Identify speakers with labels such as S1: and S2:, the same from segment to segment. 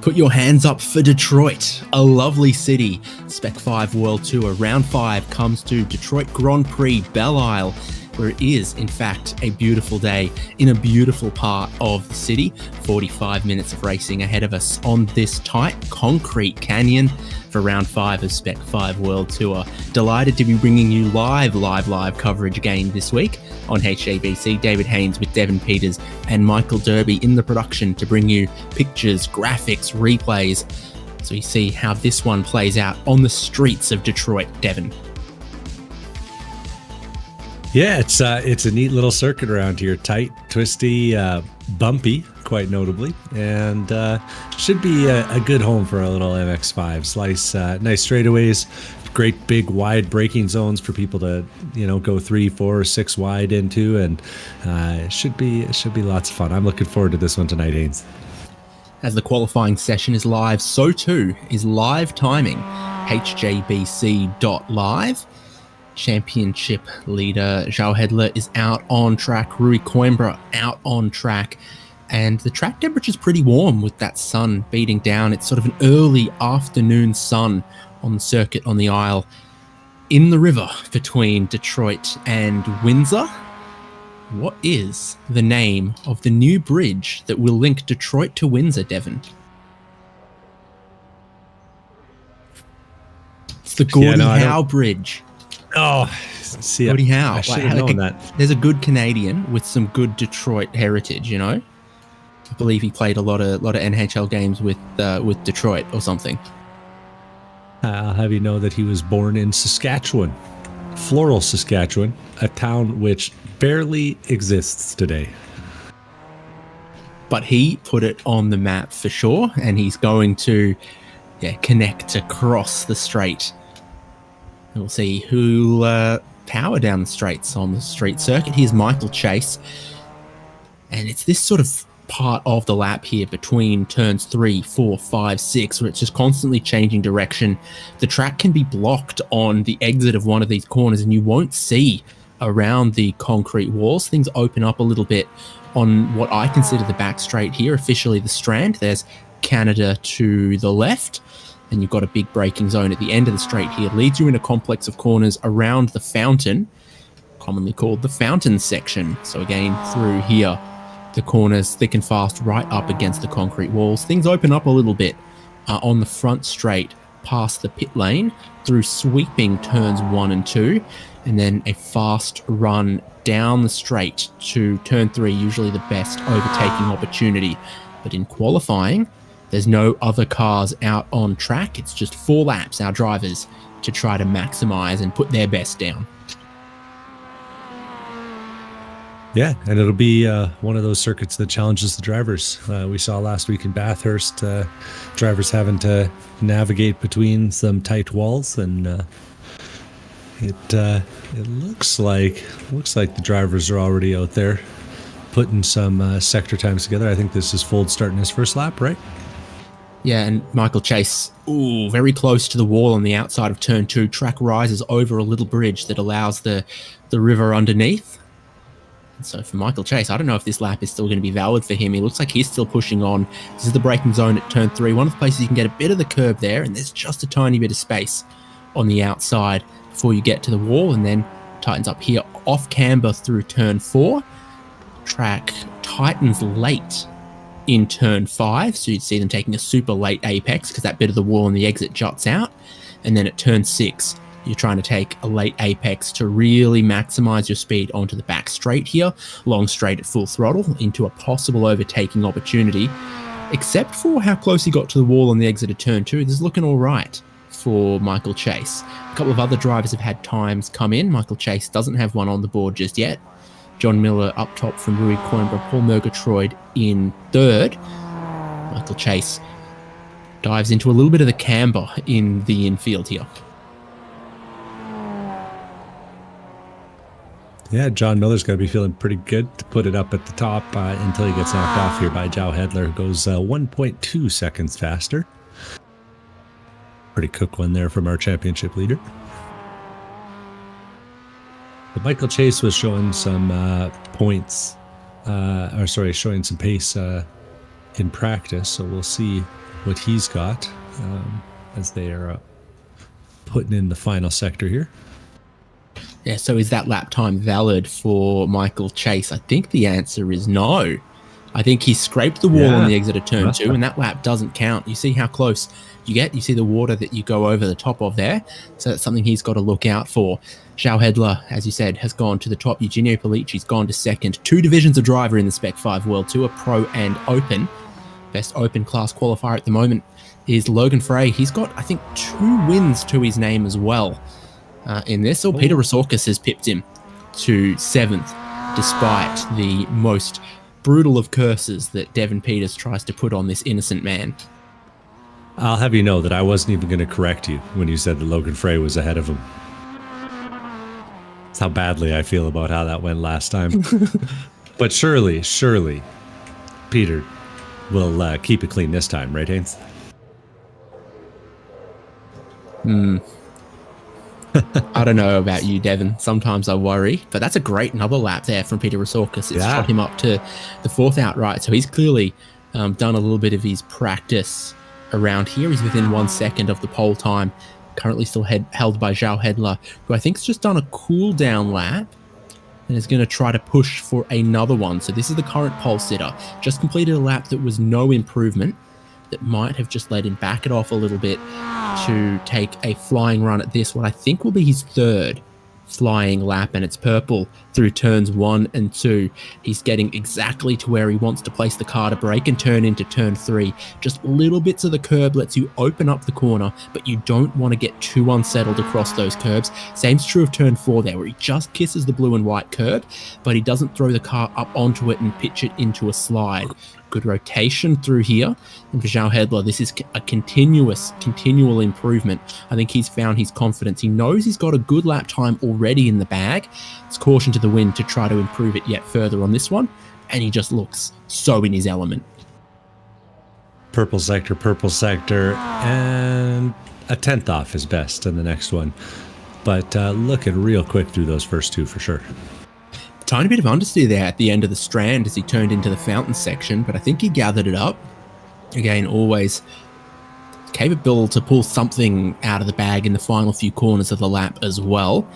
S1: Put your hands up for Detroit, a lovely city. Spec-5 World Tour Round 5 comes to Detroit Grand Prix Belle, where it is, in fact, a beautiful day in a beautiful part of the city. 45 minutes of racing ahead of us on this tight concrete canyon for Round 5 of Spec-5 World Tour. Delighted to be bringing you live coverage again this week on HJBC. David Haynes with Devin Peters and Michael Derby in the production to bring you pictures, graphics, replays, so you see how this one plays out on the streets of Detroit. Devin.
S2: Yeah, it's a neat little circuit around here. Tight, twisty, bumpy, quite notably, and should be a good home for a little MX-5. Slice, nice straightaways, great big wide braking zones for people to go 3, 4, 6 wide into, and it should be lots of fun. I'm looking forward to this one tonight, Haynes.
S1: As the qualifying session is live, so too is live timing. HJBC.live. Championship leader João Hedler is out on track. Rui Coimbra out on track. And the track temperature is pretty warm with that sun beating down. It's sort of an early afternoon sun on the circuit on the Isle. In the river between Detroit and Windsor, what is the name of the new bridge that will link Detroit to Windsor, Devon? It's the Gordie Howe Bridge.
S2: Oh, see,
S1: Gordie Howe.
S2: I should have known that.
S1: There's a good Canadian with some good Detroit heritage, I believe he played a lot of NHL games with Detroit or something.
S2: I'll have you know that he was born in Saskatchewan, Floral, Saskatchewan, a town which barely exists today. But
S1: he put it on the map for sure, and he's going to connect across the strait. We'll see who power down the straights on the street circuit. Here's Michael Chase. And it's this sort of part of the lap here between turns 3, 4, 5, 6, where it's just constantly changing direction. The track can be blocked on the exit of one of these corners, and you won't see around the concrete walls. Things open up a little bit on what I consider the back straight here, officially the Strand. There's Canada to the left. And you've got a big braking zone at the end of the straight here. Leads you in a complex of corners around the fountain, commonly called the fountain section. So again, through here, the corners thick and fast right up against the concrete walls. Things open up a little bit on the front straight past the pit lane through sweeping turns 1 and 2, and then a fast run down the straight to turn 3, usually the best overtaking opportunity. But in qualifying, there's no other cars out on track. It's just 4 laps, our drivers, to try to maximize and put their best down.
S2: Yeah, and it'll be one of those circuits that challenges the drivers. We saw last week in Bathurst, drivers having to navigate between some tight walls, and it looks like the drivers are already out there putting some sector times together. I think this is Fold starting his first lap, right?
S1: Yeah, and Michael Chase, very close to the wall on the outside of turn 2. Track rises over a little bridge that allows the river underneath. And so for Michael Chase, I don't know if this lap is still going to be valid for him. He looks like he's still pushing on. This is the braking zone at turn 3. One of the places you can get a bit of the curb there, and there's just a tiny bit of space on the outside before you get to the wall, and then tightens up here off camber through turn 4. Track tightens late in turn 5, so you'd see them taking a super late apex because that bit of the wall on the exit juts out. And then at turn 6, you're trying to take a late apex to really maximize your speed onto the back straight here, long straight at full throttle into a possible overtaking opportunity. Except for how close he got to the wall on the exit of turn 2, this is looking all right for Michael Chase. A couple of other drivers have had times come in. Michael Chase doesn't have one on the board just yet. John Miller up top from Rui Coimbra, Paul Murgatroyd in 3rd. Michael Chase dives into a little bit of the camber in the infield here.
S2: Yeah, John Miller's got to be feeling pretty good to put it up at the top until he gets knocked off here by João Hedler. Goes 1.2 seconds faster. Pretty quick one there from our championship leader. But Michael Chase was showing some showing some pace in practice, so we'll see what he's got as they are putting in the final sector here.
S1: Yeah, so is that lap time valid for Michael Chase? I think the answer is no. I think he scraped the wall on the exit of turn 2, and that lap doesn't count. You see how close you get? You see the water that you go over the top of there? So that's something he's got to look out for. João Hedler, as you said, has gone to the top. Eugenio Polici's gone to second. 2 divisions of driver in the Spec-5 World Tour, Pro and Open. Best Open class qualifier at the moment is Logan Frey. He's got, I think, 2 wins to his name as well in this. Or Peter Resorkis has pipped him to 7th, despite the most brutal of curses that Devin Peters tries to put on this innocent man.
S2: I'll have you know that I wasn't even going to correct you when you said that Logan Frey was ahead of him. That's how badly I feel about how that went last time. But surely, Peter will keep it clean this time, right, Haynes?
S1: I don't know about you, Devin. Sometimes I worry, but that's a great another lap there from Peter Resorkis. It's shot him up to the 4th outright, so he's clearly done a little bit of his practice around here. He's within 1 second of the pole time, currently still held by João Hedler, who I think has just done a cool down lap and is going to try to push for another one. So this is the current pole sitter. Just completed a lap that was no improvement, that might have just let him back it off a little bit to take a flying run at this, what I think will be his 3rd flying lap, and it's purple through turns 1 and 2. He's getting exactly to where he wants to place the car to brake and turn into turn 3. Just little bits of the curb lets you open up the corner, but you don't want to get too unsettled across those curbs. Same's true of turn 4 there, where he just kisses the blue and white curb, but he doesn't throw the car up onto it and pitch it into a slide. Good rotation through here. And for João Hedler, this is a continual improvement. I think he's found his confidence. He knows he's got a good lap time already in the bag. It's caution to the wind to try to improve it yet further on this one. And he just looks so in his element.
S2: Purple sector, and a 10th off is best in the next one. But looking real quick through those first 2 for sure.
S1: Tiny bit of understeer there at the end of the strand as he turned into the fountain section, but I think he gathered it up. Again, always capable to pull something out of the bag in the final few corners of the lap as well.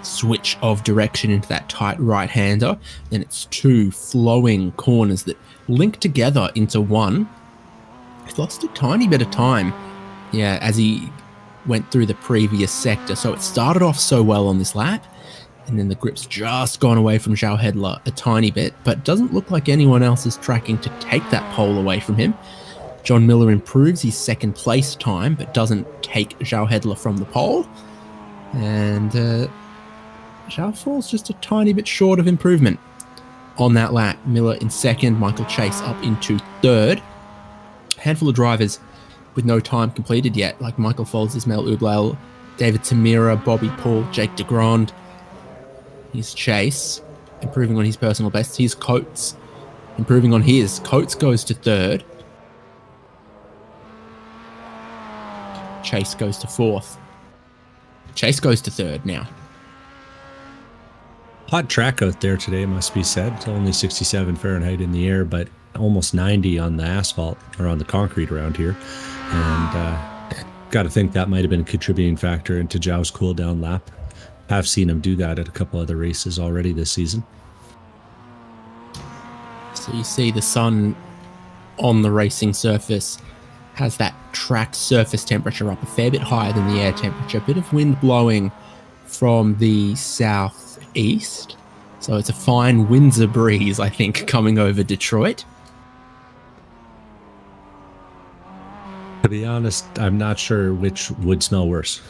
S1: Switch of direction into that tight right-hander. Then it's 2 flowing corners that link together into one. He's lost a tiny bit of time, as he went through the previous sector. So it started off so well on this lap, and then the grip's just gone away from João Hedler a tiny bit, but doesn't look like anyone else is tracking to take that pole away from him. John Miller improves his 2nd place time, but doesn't take João Hedler from the pole. And João falls just a tiny bit short of improvement on that lap. Miller in 2nd, Michael Chase up into 3rd. Handful of drivers with no time completed yet, like Michael Folds, Ismail Ublel, David Tamira, Bobby Paul, Jake DeGrand. Here's Chase, improving on his personal best. Here's Coates, improving on his. Coates goes to 3rd. Chase goes to 4th. Chase goes to 3rd now.
S2: Hot track out there today, must be said. It's only 67 Fahrenheit in the air, but almost 90 on the asphalt, or on the concrete around here. And got to think that might have been a contributing factor into João's cool down lap. I've seen him do that at a couple other races already this season.
S1: So you see the sun on the racing surface has that track surface temperature up a fair bit higher than the air temperature. A bit of wind blowing from the southeast. So it's a fine Windsor breeze, I think, coming over Detroit.
S2: To be honest, I'm not sure which would smell worse.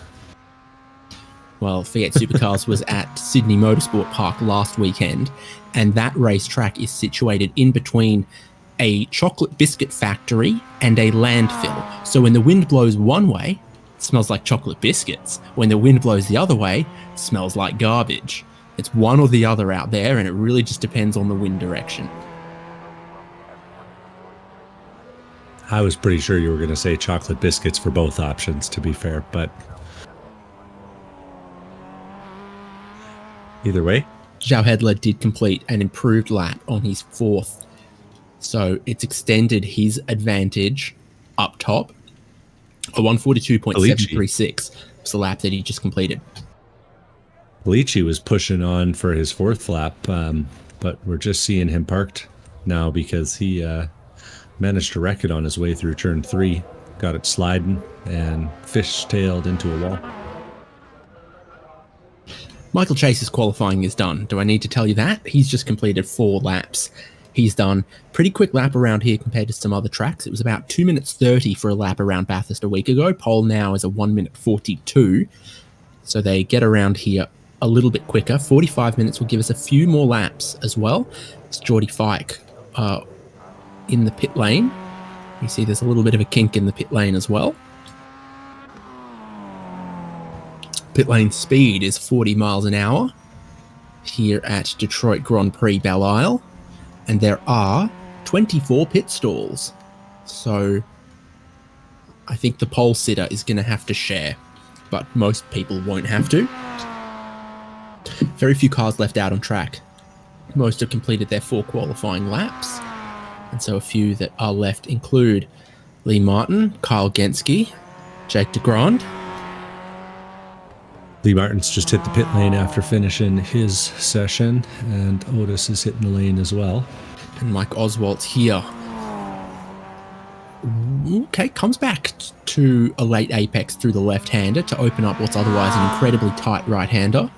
S1: Well, Fiat Supercars was at Sydney Motorsport Park last weekend, and that racetrack is situated in between a chocolate biscuit factory and a landfill. So when the wind blows one way, it smells like chocolate biscuits. When the wind blows the other way, it smells like garbage. It's one or the other out there, and it really just depends on the wind direction.
S2: I was pretty sure you were going to say chocolate biscuits for both options, to be fair, but either way.
S1: João Hedler did complete an improved lap on his 4th, so it's extended his advantage up top. A 142.736 was the lap that he just completed.
S2: Felici was pushing on for his fourth lap, but we're just seeing him parked now because he managed to wreck it on his way through turn 3. Got it sliding and fish-tailed into a wall.
S1: Michael Chase's qualifying is done. Do I need to tell you that? He's just completed 4 laps. He's done pretty quick lap around here compared to some other tracks. It was about 2 minutes 30 for a lap around Bathurst a week ago. Pole now is a 1 minute 42. So they get around here a little bit quicker. 45 minutes will give us a few more laps as well. It's Geordie Fike in the pit lane. You see there's a little bit of a kink in the pit lane as well. Pit lane speed is 40 miles an hour here at Detroit Grand Prix Belle Isle. And there are 24 pit stalls. So I think the pole sitter is going to have to share, but most people won't have to. Very few cars left out on track. Most have completed their 4 qualifying laps. And so a few that are left include Lee Martin, Kyle Genske, Jake DeGrand.
S2: Lee Martin's just hit the pit lane after finishing his session, and Otis is hitting the lane as well.
S1: And Mike Oswald's here. Okay, comes back to a late apex through the left-hander to open up what's otherwise an incredibly tight right-hander.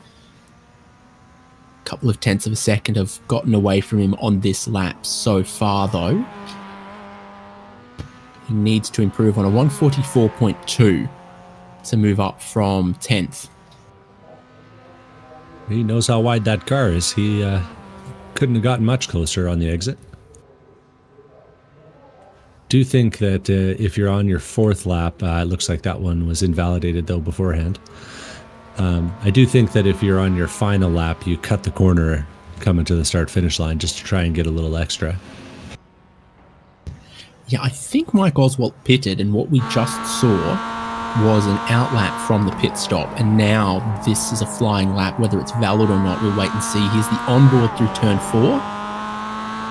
S1: A couple of tenths of a second have gotten away from him on this lap so far, though. He needs to improve on a 144.2 to move up from 10th.
S2: He knows how wide that car is. He couldn't have gotten much closer on the exit. Do think that if you're on your 4th lap, it looks like that one was invalidated though beforehand. I do think that if you're on your final lap, you cut the corner coming to the start-finish line just to try and get a little extra.
S1: Yeah, I think Mike Oswald pitted, and what we just saw was an outlap from the pit stop, and now this is a flying lap. Whether it's valid or not, we'll wait and see. Here's the onboard through turn 4.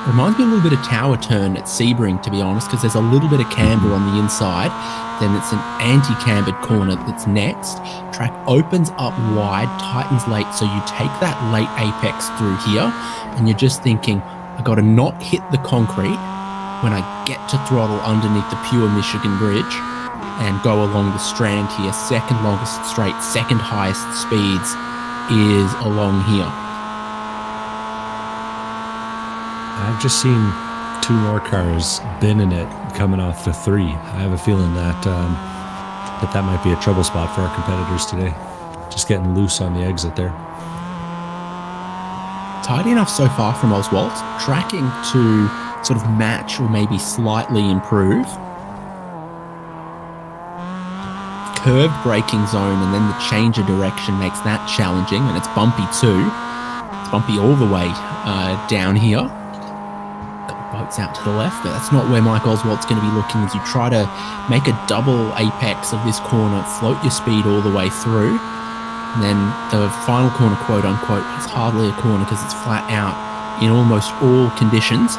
S1: Reminds me a little bit of Tower Turn at Sebring, to be honest, because there's a little bit of camber on the inside. Then it's an anti-cambered corner that's next. Track opens up wide, tightens late, so you take that late apex through here, and you're just thinking, I got to not hit the concrete when I get to throttle underneath the pure Michigan Bridge and go along the strand here. Second longest straight, second highest speeds is along here.
S2: I've just seen 2 more cars binning it coming off the 3. I have a feeling that that might be a trouble spot for our competitors today. Just getting loose on the exit there.
S1: Tidy enough so far from Oswald. Tracking to sort of match or maybe slightly improve. Curved braking zone, and then the change of direction makes that challenging, and it's bumpy too. It's bumpy all the way down here. Boats out to the left, but that's not where Mike Oswald's going to be looking as you try to make a double apex of this corner, float your speed all the way through. And then the final corner, quote unquote, is hardly a corner because it's flat out in almost all conditions.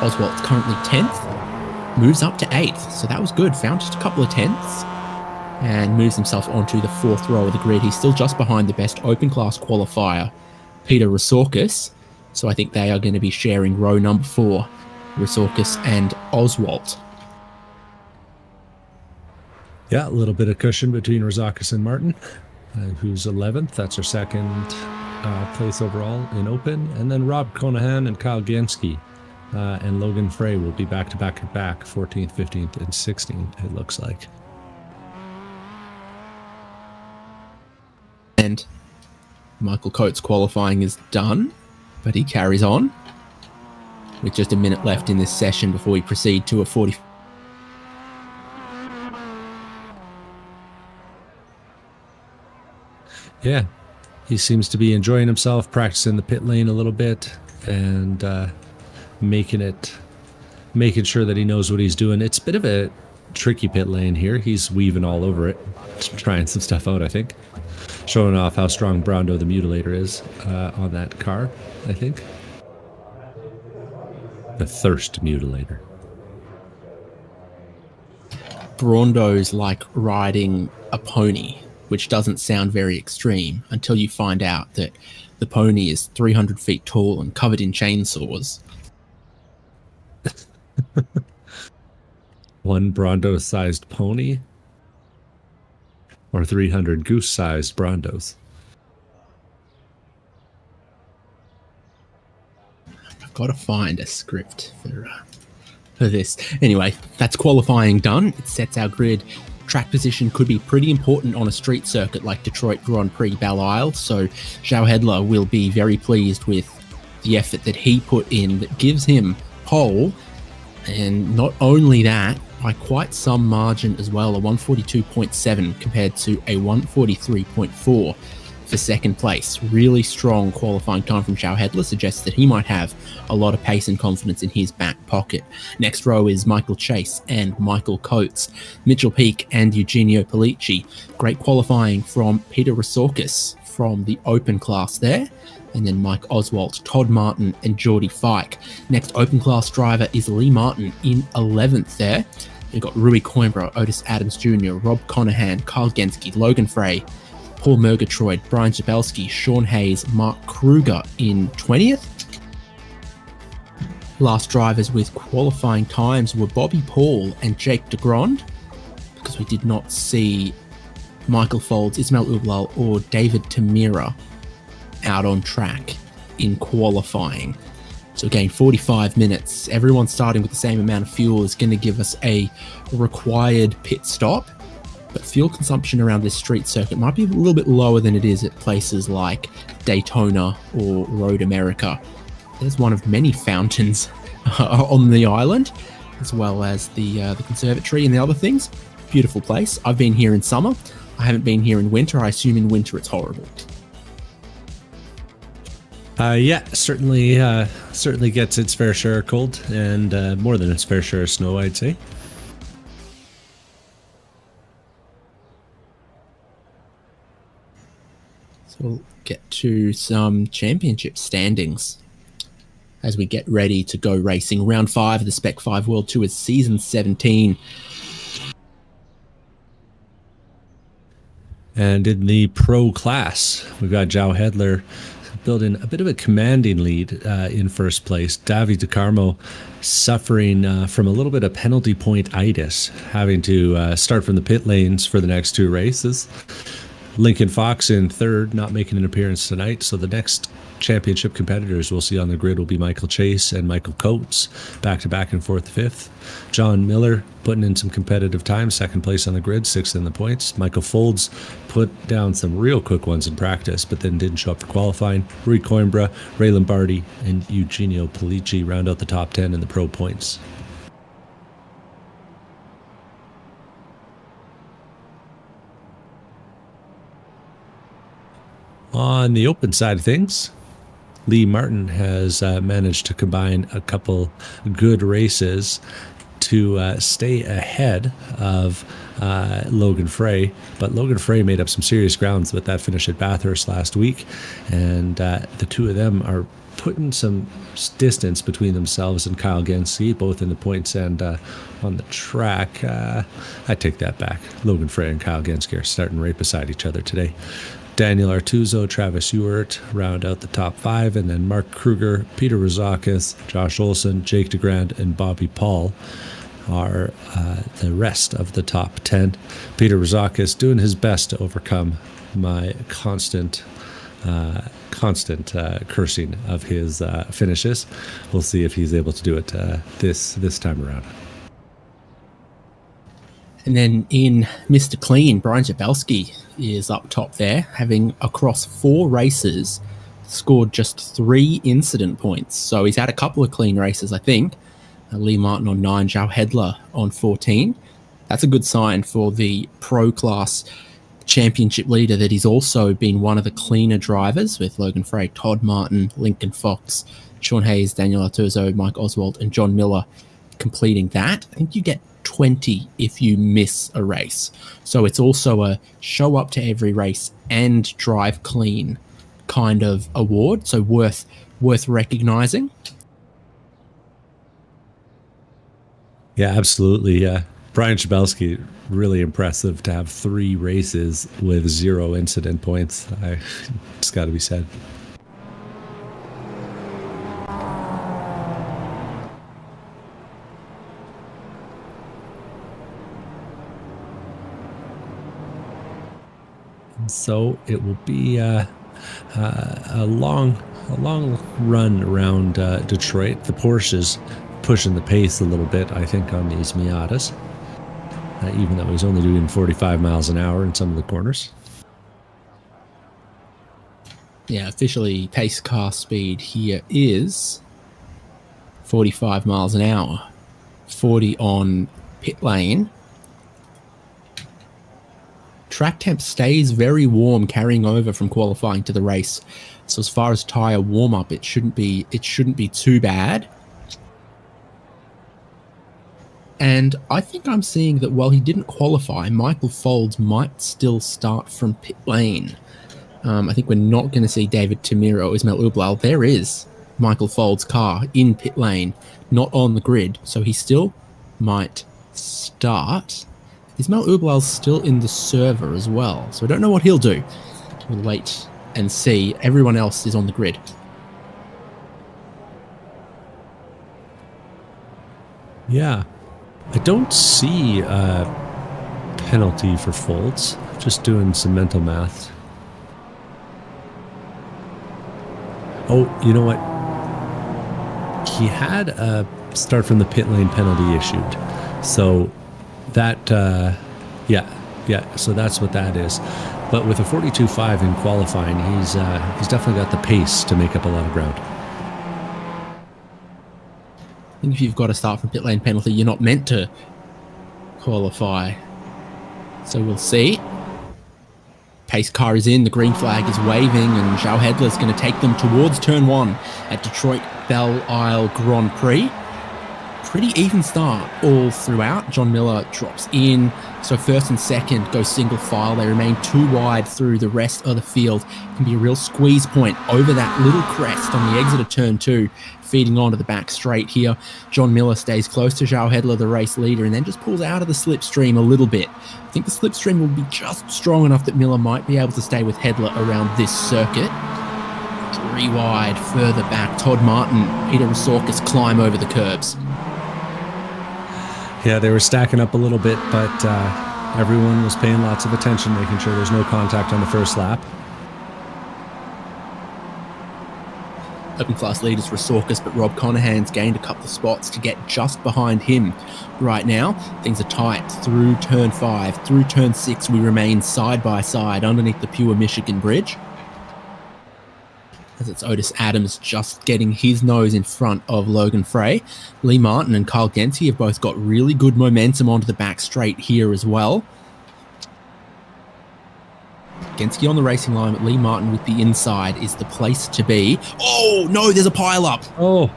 S1: Oswald's currently 10th, moves up to 8th, so that was good. Found just a couple of tenths and moves himself onto the 4th row of the grid. He's still just behind the best open class qualifier, Peter Rasorkis. So I think they are going to be sharing row number 4, Rasorkis and Oswald.
S2: Yeah, a little bit of cushion between Rasorkis and Martin, who's 11th. That's our second place overall in open. And then Rob Conahan and Kyle Genske and Logan Frey will be back-to-back, 14th, 15th, and 16th, it looks like.
S1: And Michael Coates' qualifying is done, but he carries on with just a minute left in this session before we proceed to a 40.
S2: Yeah, he seems to be enjoying himself, practicing the pit lane a little bit, and making sure that he knows what he's doing. It's a bit of a tricky pit lane here. He's weaving all over it, trying some stuff out, I think. Showing off how strong Brando the Mutilator is on that car, I think. The Thirst Mutilator.
S1: Braundo's like riding a pony, which doesn't sound very extreme until you find out that the pony is 300 feet tall and covered in chainsaws.
S2: One Brondo-sized pony, or 300 goose-sized Brondos.
S1: I've got to find a script for this. Anyway, that's qualifying done. It sets our grid. Track position could be pretty important on a street circuit like Detroit Grand Prix Belle Isle, so João Hedler will be very pleased with the effort that he put in that gives him pole, and not only that, by quite some margin as well, a 142.7 compared to a 143.4 for second place. Really strong qualifying time from João Hedler suggests that he might have a lot of pace and confidence in his back pocket. Next row is Michael Chase and Michael Coates, Mitchell Peake and Eugenio Pollicci. Great qualifying from Peter Resorkis from the open class there. And then Mike Oswalt, Todd Martin and Geordie Fike. Next open class driver is Lee Martin in 11th there. We've got Rui Coimbra, Otis Adams Jr., Rob Conahan, Kyle Genske, Logan Frey, Paul Murgatroyd, Brian Jabelski, Sean Hayes, Mark Kruger in 20th. Last drivers with qualifying times were Bobby Paul and Jake DeGrond, because we did not see Michael Folds, Ismail Ublal or David Tamira out on track in qualifying. So again, 45 minutes. Everyone starting with the same amount of fuel is going to give us a required pit stop. But fuel consumption around this street circuit might be a little bit lower than it is at places like Daytona or Road America. There's one of many fountains on the island, as well as the conservatory and the other things. Beautiful place. I've been here in summer. I haven't been here in winter. I assume in winter it's horrible.
S2: Yeah, certainly gets its fair share of cold and more than its fair share of snow, I'd say.
S1: So we'll get to some championship standings as we get ready to go racing. Round 5 of the Spec-5 World Tour is season 17.
S2: And in the pro class, we've got João Hedler building a bit of a commanding lead in first place. Davi DeCarmo suffering from a little bit of penalty point-itis, having to start from the pit lanes for the next 2 races. Lincoln Fox in third, not making an appearance tonight. So the next championship competitors we'll see on the grid will be Michael Chase and Michael Coates, back-to-back in 4th, 5th. John Miller putting in some competitive time, 2nd place on the grid, 6th in the points. Michael Folds put down some real quick ones in practice, but then didn't show up for qualifying. Rui Coimbra, Ray Lombardi, and Eugenio Pollicci round out the top 10 in the pro points. On the open side of things, Lee Martin has managed to combine a couple good races to stay ahead of Logan Frey. But Logan Frey made up some serious grounds with that finish at Bathurst last week, and the two of them are putting some distance between themselves and Kyle Genske, both in the points and on the track. I take that back. Logan Frey and Kyle Genske are starting right beside each other today. Daniel Artuso, Travis Ewart round out the top 5, and then Mark Kruger, Peter Rozakis, Josh Olson, Jake DeGrand, and Bobby Paul are the rest of the top 10. Peter Rozakis doing his best to overcome my constant cursing of his finishes. We'll see if he's able to do it this time around.
S1: And then in Mr. Clean, Brian Jabelski is up top there, having across 4 races scored just 3 incident points. So he's had a couple of clean races, I think. Lee Martin on 9, João Hedler on 14. That's a good sign for the pro class championship leader, that he's also been one of the cleaner drivers, with Logan Frey, Todd Martin, Lincoln Fox, Sean Hayes, Daniel Artuso, Mike Oswald, and John Miller completing that. I think you get 20 if you miss a race. So it's also a show up to every race and drive clean kind of award. So worth recognizing.
S2: Yeah, absolutely. Brian Shabelski, really impressive to have 3 races with 0 incident points. It's got to be said. So it will be a long run around Detroit. The Porsche's pushing the pace a little bit, I think, on these Miatas, even though he's only doing 45 miles an hour in some of the corners.
S1: Yeah, officially pace car speed here is 45 miles an hour. 40 on pit lane. Track temp stays very warm carrying over from qualifying to the race. So as far as tyre warm-up, it shouldn't be too bad. And I think I'm seeing that while he didn't qualify, Michael Folds might still start from pit lane. I think we're not going to see David Tamir or Ismail Ublal. There is Michael Folds' car in pit lane, not on the grid. So he still might start. Ismail Ublal's still in the server as well. So I don't know what he'll do. We'll wait and see. Everyone else is on the grid.
S2: Yeah. I don't see a penalty for Folds. Just doing some mental math. Oh, you know what? He had a start from the pit lane penalty issued. So that, so that's what that is. But with a 42.5 in qualifying, he's definitely got the pace to make up a lot of ground.
S1: I think if you've got to start from pit lane penalty, you're not meant to qualify. So we'll see. Pace car is in, the green flag is waving, and João Hedler is going to take them towards turn 1 at Detroit Belle Isle Grand Prix. Pretty even start all throughout. John Miller drops in. So first and second go single file. They remain too wide through the rest of the field. It can be a real squeeze point over that little crest on the exit of turn 2, feeding onto the back straight here. John Miller stays close to João Hedler, the race leader, and then just pulls out of the slipstream a little bit. I think the slipstream will be just strong enough that Miller might be able to stay with Hedler around this circuit. 3 wide, further back. Todd Martin, Peter Resorkis climb over the curbs.
S2: Yeah, they were stacking up a little bit, but everyone was paying lots of attention, making sure there's no contact on the first lap.
S1: Open class leaders Resorkis, but Rob Conahan's gained a couple of spots to get just behind him right now. Things are tight through turn 5, through turn 6. We remain side by side underneath the Pure Michigan Bridge. As it's Otis Adams just getting his nose in front of Logan Frey. Lee Martin and Kyle Genty have both got really good momentum onto the back straight here as well. Genty on the racing line, but Lee Martin with the inside is the place to be. Oh, no, there's a pile-up.
S2: Oh.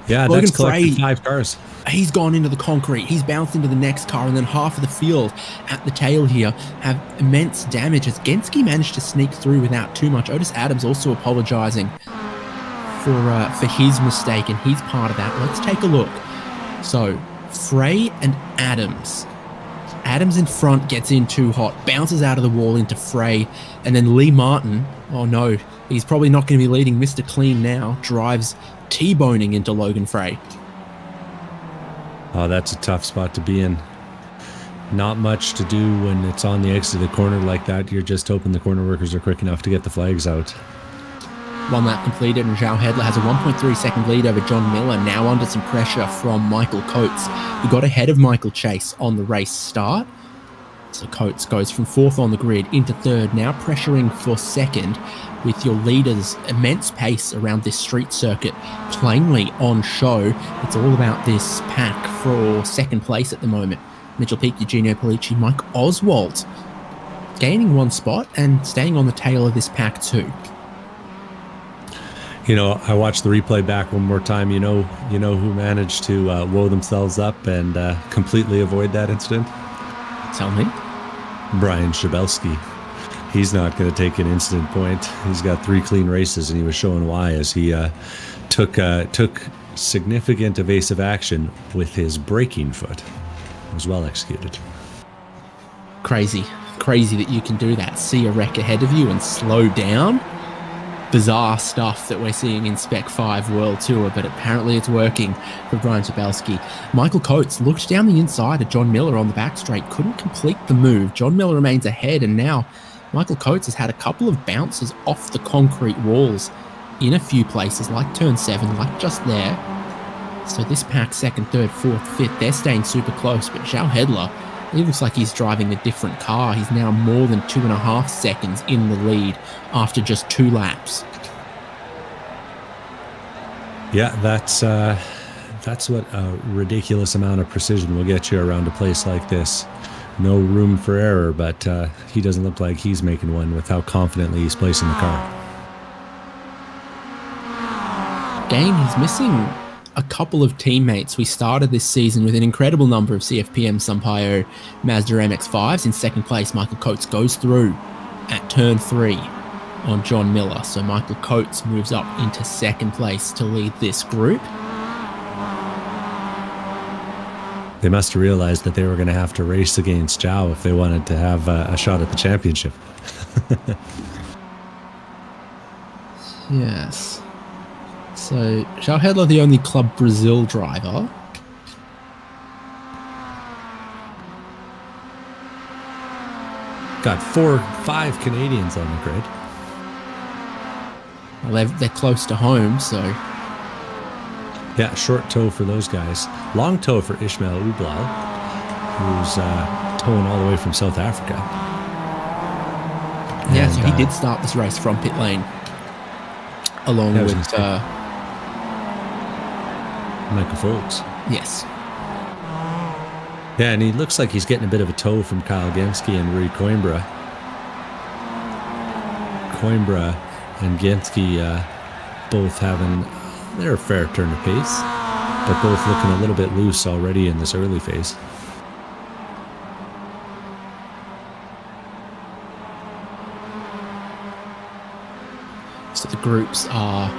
S2: Yeah,
S1: Logan
S2: that's collected
S1: Frey,
S2: 5 cars.
S1: He's gone into the concrete. He's bounced into the next car, and then half of the field at the tail here have immense damage as Genski managed to sneak through without too much. Otis Adams also apologising for his mistake, and he's part of that. Let's take a look. So, Frey and Adams. Adams in front gets in too hot, bounces out of the wall into Frey, and then Lee Martin, oh no, he's probably not going to be leading Mr. Clean now, drives T-boning into Logan Frey.
S2: Oh, that's a tough spot to be in. Not much to do when it's on the exit of the corner like that. You're just hoping the corner workers are quick enough to get the flags out.
S1: 1 lap completed, and João Hedler has a 1.3 second lead over John Miller, now under some pressure from Michael Coates, who got ahead of Michael Chase on the race start. So Coates goes from 4th on the grid into 3rd, now pressuring for 2nd, with your leader's immense pace around this street circuit plainly on show. It's all about this pack for 2nd place at the moment. Mitchell Peake, Eugenio Polici, Mike Oswald gaining 1 spot and staying on the tail of this pack too.
S2: You know, I watched the replay back one more time. You know who managed to woe themselves up and completely avoid that incident?
S1: Tell me.
S2: Brian Shabelski. He's not going to take an incident point. He's got 3 clean races, and he was showing why as he took significant evasive action with his braking foot. was well executed.
S1: Crazy that you can do that. See a wreck ahead of you and slow down. Bizarre stuff that we're seeing in Spec-5 World Tour, but apparently it's working for Brian Chabelski. Michael Coates looked down the inside of John Miller on the back straight, couldn't complete the move. John Miller remains ahead, and now Michael Coates has had a couple of bounces off the concrete walls in a few places, like turn 7, like just there. So this pack, 2nd, 3rd, 4th, 5th, they're staying super close, but Zhao Hedler, he looks like he's driving a different car. He's now more than 2.5 seconds in the lead after just 2 laps.
S2: Yeah, that's what a ridiculous amount of precision will get you around a place like this. No room for error, but he doesn't look like he's making one with how confidently he's placing the car.
S1: Again, he's missing a couple of teammates. We started this season with an incredible number of CFPM Sampaio Mazda MX-5s. In 2nd place, Michael Coates goes through at turn 3 on John Miller. So Michael Coates moves up into 2nd place to lead this group.
S2: They must have realized that they were going to have to race against Zhao if they wanted to have a shot at the championship.
S1: Yes. So, Zhao Hedler, the only Club Brazil driver.
S2: Got 5 Canadians on the grid.
S1: Well, they're close to home, so...
S2: Yeah, short tow for those guys. Long tow for Ismail Ublal, who's towing all the way from South Africa.
S1: Yeah,
S2: and,
S1: so he did start this race from pit lane, along with...
S2: Michael Foltz.
S1: Yes.
S2: Yeah, and he looks like he's getting a bit of a tow from Kyle Genske and Rui Coimbra. Coimbra and Genske both having their fair turn of pace, but both looking a little bit loose already in this early phase.
S1: So the groups are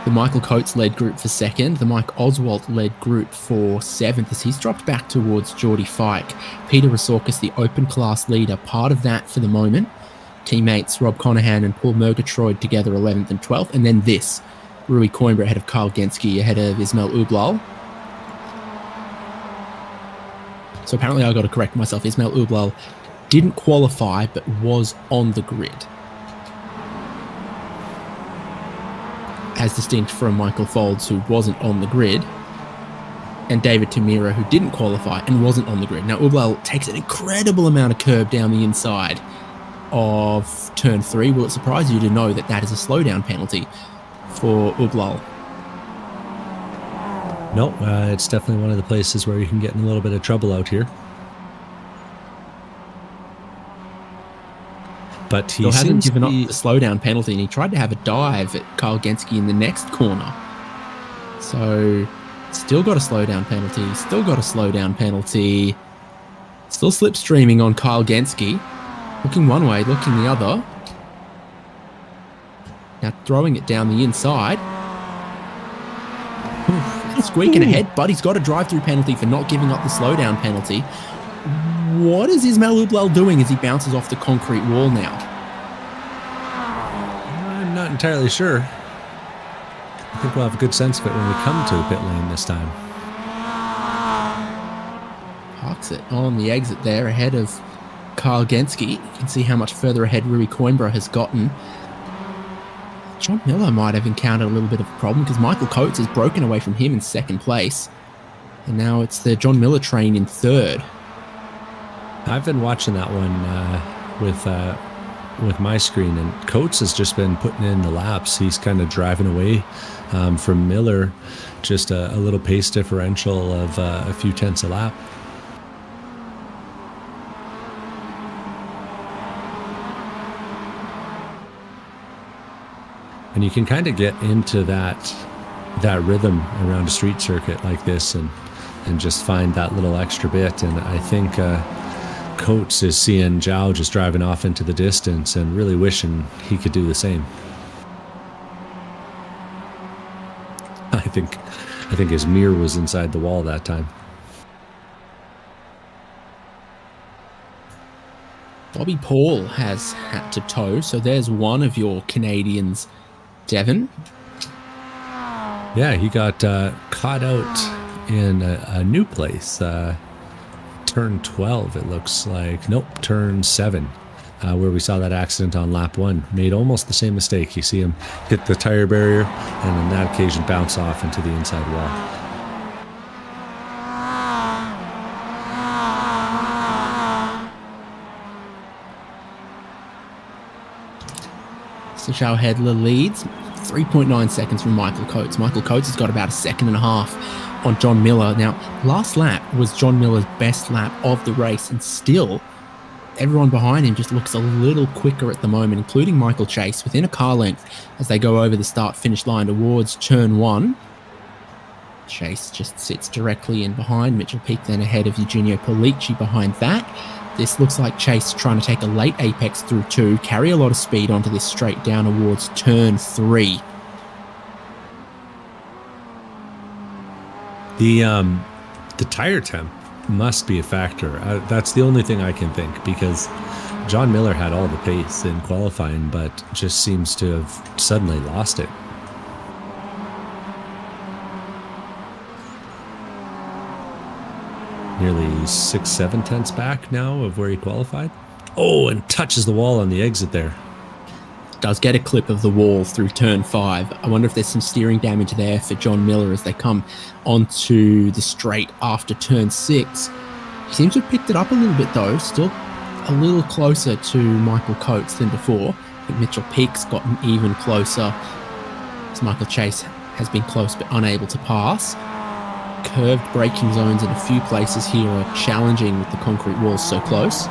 S1: the Michael Coates-led group for 2nd, the Mike Oswald-led group for 7th, as he's dropped back towards Geordie Fike. Peter Resorkis, the open class leader, part of that for the moment. Teammates Rob Conahan and Paul Murgatroyd together 11th and 12th. And then this, Rui Coimbra ahead of Kyle Genske, ahead of Ismail Ublal. So apparently I got to correct myself. Ismail Ublal didn't qualify, but was on the grid, as distinct from Michael Folds, who wasn't on the grid, and David Tamira, who didn't qualify and wasn't on the grid. Now, Ublal takes an incredible amount of curb down the inside of turn 3. Will it surprise you to know that that is a slowdown penalty for Ublal?
S2: No, it's definitely one of the places where you can get in a little bit of trouble out here. But he
S1: hasn't given up
S2: the
S1: slowdown penalty, and he tried to have a dive at Kyle Genske in the next corner. So, still got a slowdown penalty, still got a slowdown penalty, still slipstreaming on Kyle Genske, looking one way, looking the other. Now throwing it down the inside. Squeaking ahead, but he's got a drive-through penalty for not giving up the slowdown penalty. What is Ismail Ublal doing as he bounces off the concrete wall now?
S2: I'm not entirely sure. I think we'll have a good sense of it when we come to the pit lane this time.
S1: Parks it on the exit there ahead of Kyle Genske. You can see how much further ahead Rui Coimbra has gotten. John Miller might have encountered a little bit of a problem because Michael Coates has broken away from him in 2nd place. And now it's the John Miller train in 3rd.
S2: I've been watching that one with my screen, and Coates has just been putting in the laps. He's kind of driving away from Miller, just a little pace differential of a few tenths a lap. And you can kind of get into that rhythm around a street circuit like this and just find that little extra bit. And I think Coates is seeing Zhao just driving off into the distance and really wishing he could do the same. I think his mirror was inside the wall that time.
S1: Bobby Paul has had to tow, so there's one of your Canadians, Devon.
S2: Yeah, he got caught out in a new place. Turn 12, it looks like. Nope, turn 7, where we saw that accident on lap 1. Made almost the same mistake. You see him hit the tire barrier, and on that occasion bounce off into the inside wall.
S1: So Charles Hedler leads 3.9 seconds from Michael Coates. Michael Coates has got about a second and a half on John Miller. Now, last lap was John Miller's best lap of the race, and still everyone behind him just looks a little quicker at the moment, including Michael Chase, within a car length as they go over the start-finish line towards turn 1. Chase just sits directly in behind. Mitchell Peak then ahead of Eugenio Polici behind that. This looks like Chase trying to take a late apex through 2, carry a lot of speed onto this straight down towards turn 3.
S2: The tire temp must be a factor. That's the only thing I can think, because John Miller had all the pace in qualifying, but just seems to have suddenly lost it. Nearly 6-7 tenths back now of where he qualified. Oh, and touches the wall on the exit there.
S1: Does get a clip of the wall through turn 5. I wonder if there's some steering damage there for John Miller as they come onto the straight after turn 6. He seems to have picked it up a little bit though, still a little closer to Michael Coates than before. I think Mitchell Peak's gotten even closer as Michael Chase has been close but unable to pass. Curved braking zones in a few places here are challenging with the concrete walls so close.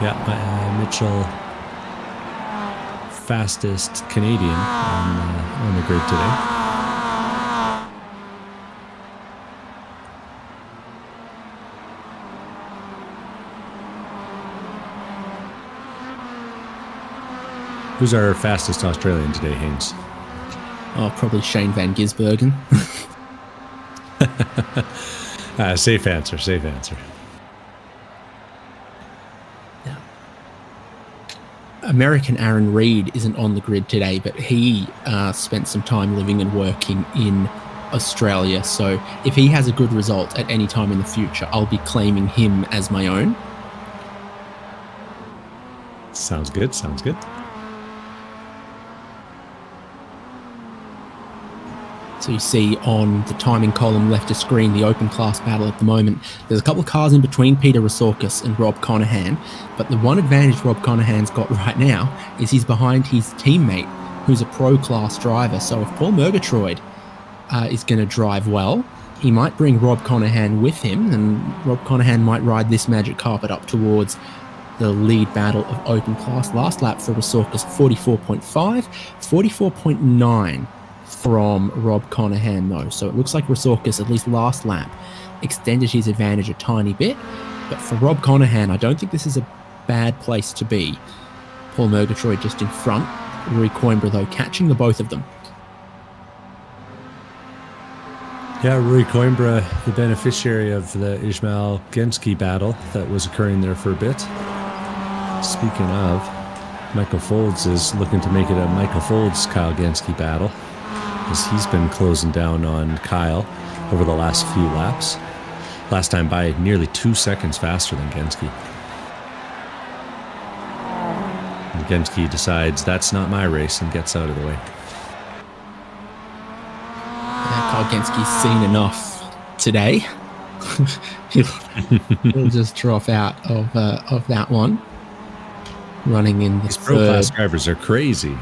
S2: Yeah, Mitchell, fastest Canadian on the grid today. Who's our fastest Australian today, Haynes?
S1: Oh, probably Shane Van Gisbergen.
S2: Safe answer, safe answer.
S1: Yeah. American Aaron Reed isn't on the grid today, but he spent some time living and working in Australia. So if he has a good result at any time in the future, I'll be claiming him as my own.
S2: Sounds good, sounds good.
S1: So you see on the timing column left of screen, the open class battle at the moment. There's a couple of cars in between Peter Rasorkas and Rob Conahan, but the one advantage Rob Conahan's got right now is he's behind his teammate, who's a pro class driver. So if Paul Murgatroyd is going to drive well, he might bring Rob Conahan with him, and Rob Conahan might ride this magic carpet up towards the lead battle of open class. Last lap for Rasorkas, 44.5, 44.9. from Rob Conahan though. So it looks like Rasorkas, at least last lap, extended his advantage a tiny bit. But for Rob Conahan, I don't think this is a bad place to be. Paul Murgatroyd just in front. Rui Coimbra though catching the both of them.
S2: Yeah, Rui Coimbra, the beneficiary of the Ismail Genski battle that was occurring there for a bit. Speaking of, Michael Folds is looking to make it a Michael Folds-Kyle Genski battle, as he's been closing down on Kyle over the last few laps. Last time by nearly 2 seconds faster than Genski. And Genski decides that's not my race and gets out of the way.
S1: Kyle Genski's seen enough today. he'll just drop out of that one. Running in the
S2: These
S1: third.
S2: pro class drivers are crazy.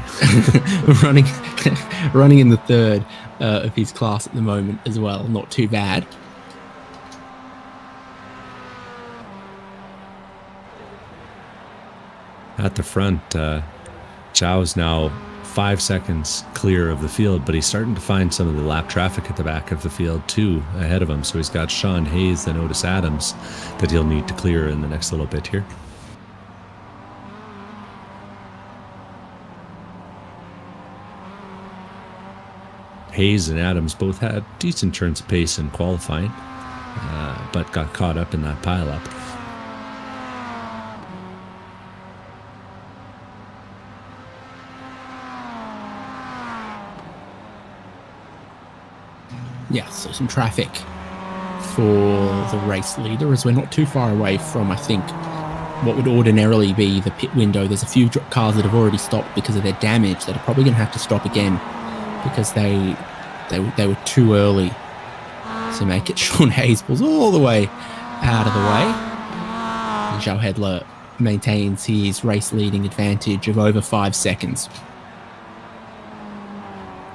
S1: running in the third of his class at the moment as well. Not too bad.
S2: At the front, Zhao's now 5 seconds clear of the field, but he's starting to find some of the lap traffic at the back of the field too ahead of him. So he's got Sean Hayes and Otis Adams that he'll need to clear in the next little bit here. Hayes and Adams both had decent turns of pace in qualifying. but got caught up in that pileup.
S1: Yeah, so some traffic for the race leader, as we're not too far away from, I think, what would ordinarily be the pit window. There's a few cars that have already stopped because of their damage that are probably going to have to stop again because they were too early to make it. Sean Hayes pulls all the way out of the way. And Joe Hedler maintains his race leading advantage of over 5 seconds.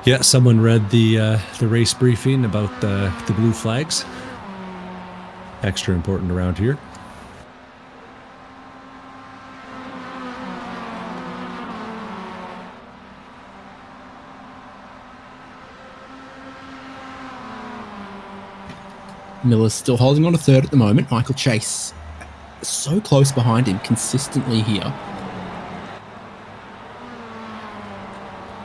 S2: Yeah, someone read the race briefing about the blue flags. Extra important around here.
S1: Miller's still holding on to third at the moment. Michael Chase so close behind him consistently here.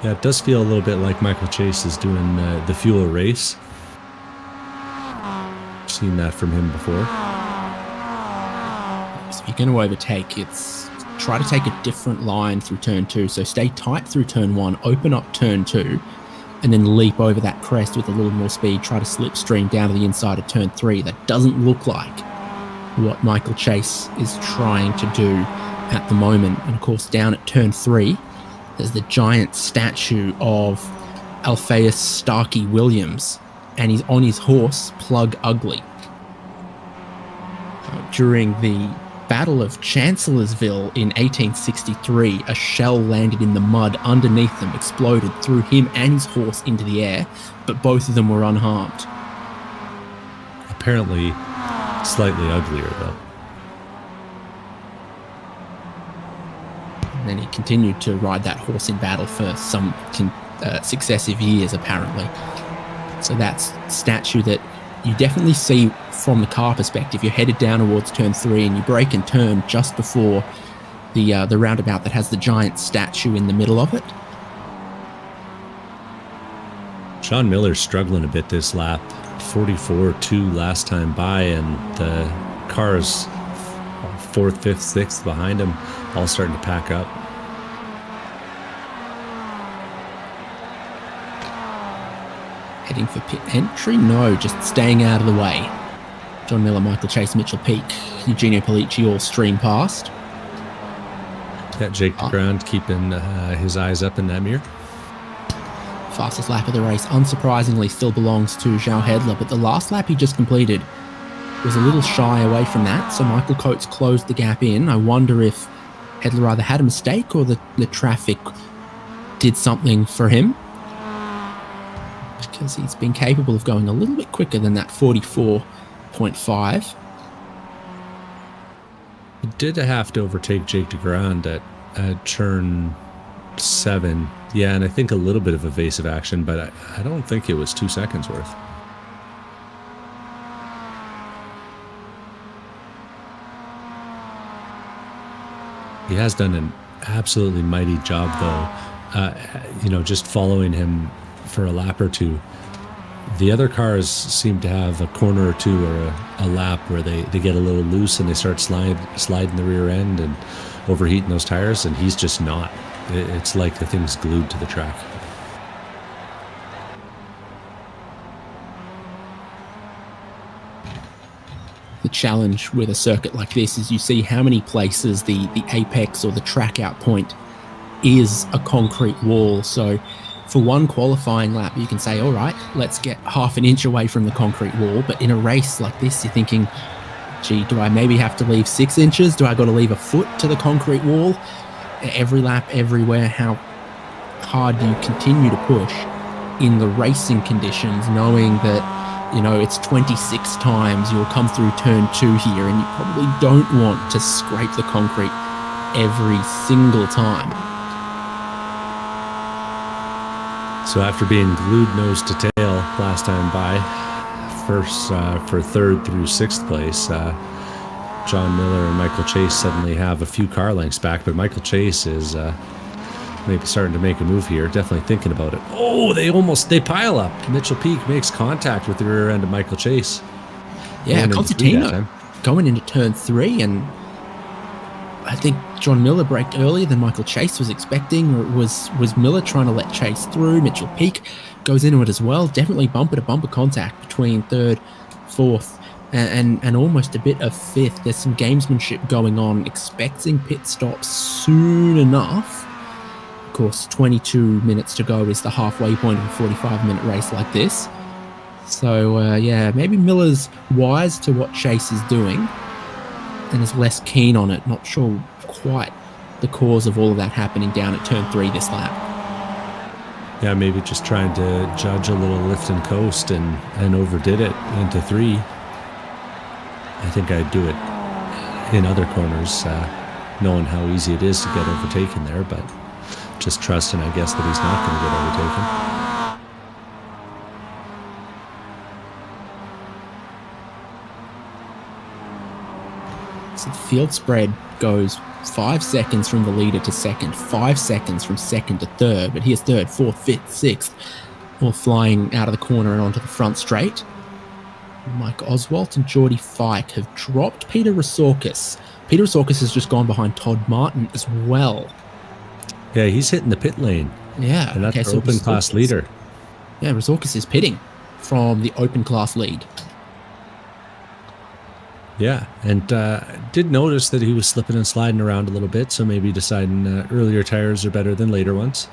S2: Yeah, it does feel a little bit like Michael Chase is doing the fuel race. I've seen that from him before.
S1: So if you're going to overtake, it's try to take a different line through turn 2. So stay tight through turn 1, open up turn 2, and then leap over that crest with a little more speed. Try to slipstream down to the inside of turn 3. That doesn't look like what Michael Chase is trying to do at the moment. And of course, down at turn 3, there's the giant statue of Alphaeus Starkey Williams, and he's on his horse, Plug Ugly. During the Battle of Chancellorsville in 1863, a shell landed in the mud underneath them, exploded, threw him and his horse into the air, but both of them were unharmed.
S2: Apparently slightly uglier, though.
S1: And then he continued to ride that horse in battle for some successive years, apparently. So that's a statue that you definitely see from the car perspective. You're headed down towards turn 3 and you brake and turn just before the roundabout that has the giant statue in the middle of it.
S2: Sean Miller's struggling a bit this lap. 44.2 last time by, and the cars 4th, 5th, 6th behind him all starting to pack up.
S1: Heading for pit entry? No, just staying out of the way. John Miller, Michael Chase, Mitchell Peak, Eugenio Pollicci all stream past.
S2: Yeah, Jake DeGrand keeping his eyes up in that mirror.
S1: Fastest lap of the race, unsurprisingly, still belongs to João Hedler, but the last lap he just completed was a little shy away from that, so Michael Coates closed the gap in. I wonder if Hedler either had a mistake or the traffic did something for him, because he's been capable of going a little bit quicker than that 44.5.
S2: He did have to overtake Jake DeGrand at turn 7. Yeah, and I think a little bit of evasive action, but I don't think it was 2 seconds worth. He has done an absolutely mighty job, though, just following him for a lap or two. The other cars seem to have a corner or two or a lap where they get a little loose and they start sliding the rear end and overheating those tires, and he's just not. It's like the thing's glued to the track.
S1: The challenge with a circuit like this is you see how many places the apex or the track out point is a concrete wall. So for one qualifying lap, you can say, all right, let's get half an inch away from the concrete wall. But in a race like this, you're thinking, gee, do I maybe have to leave 6 inches? Do I got to leave a foot to the concrete wall? Every lap, everywhere, how hard do you continue to push in the racing conditions, knowing that, it's 26 times you'll come through turn 2 here, and you probably don't want to scrape the concrete every single time.
S2: So after being glued nose to tail last time by, first for 3rd through 6th place, John Miller and Michael Chase suddenly have a few car lengths back, but Michael Chase is maybe starting to make a move here, definitely thinking about it. Oh, they pile up. Mitchell Peak makes contact with the rear end of Michael Chase.
S1: Yeah,
S2: Going into three that
S1: Constantino
S2: time.
S1: going into turn 3, and I think John Miller braked earlier than Michael Chase was expecting, or was Miller trying to let Chase through? Mitchell Peak goes into it as well. Definitely bumper-to-bumper contact between third, fourth, and almost a bit of fifth. There's some gamesmanship going on, expecting pit stops soon enough. Of course, 22 minutes to go is the halfway point of a 45-minute race like this. So, yeah, maybe Miller's wise to what Chase is doing and is less keen on it. Not sure quite the cause of all of that happening down at turn 3 this lap.
S2: Yeah, maybe just trying to judge a little lift and coast and overdid it into 3. I think I'd do it in other corners, knowing how easy it is to get overtaken there, but just trusting, I guess, that he's not going to get overtaken.
S1: So the field spread goes 5 seconds from the leader to second, 5 seconds from second to third, but here's third, fourth, fifth, sixth, all flying out of the corner and onto the front straight. Mike Oswalt and Geordie Fike have dropped Peter Resorkis. Peter Resorkis has just gone behind Todd Martin as well.
S2: Yeah, he's hitting the pit lane.
S1: Yeah.
S2: And that's our open class leader.
S1: Yeah, Resorkis is pitting from the open class lead.
S2: Yeah, and did notice that he was slipping and sliding around a little bit, so maybe deciding earlier tires are better than later ones.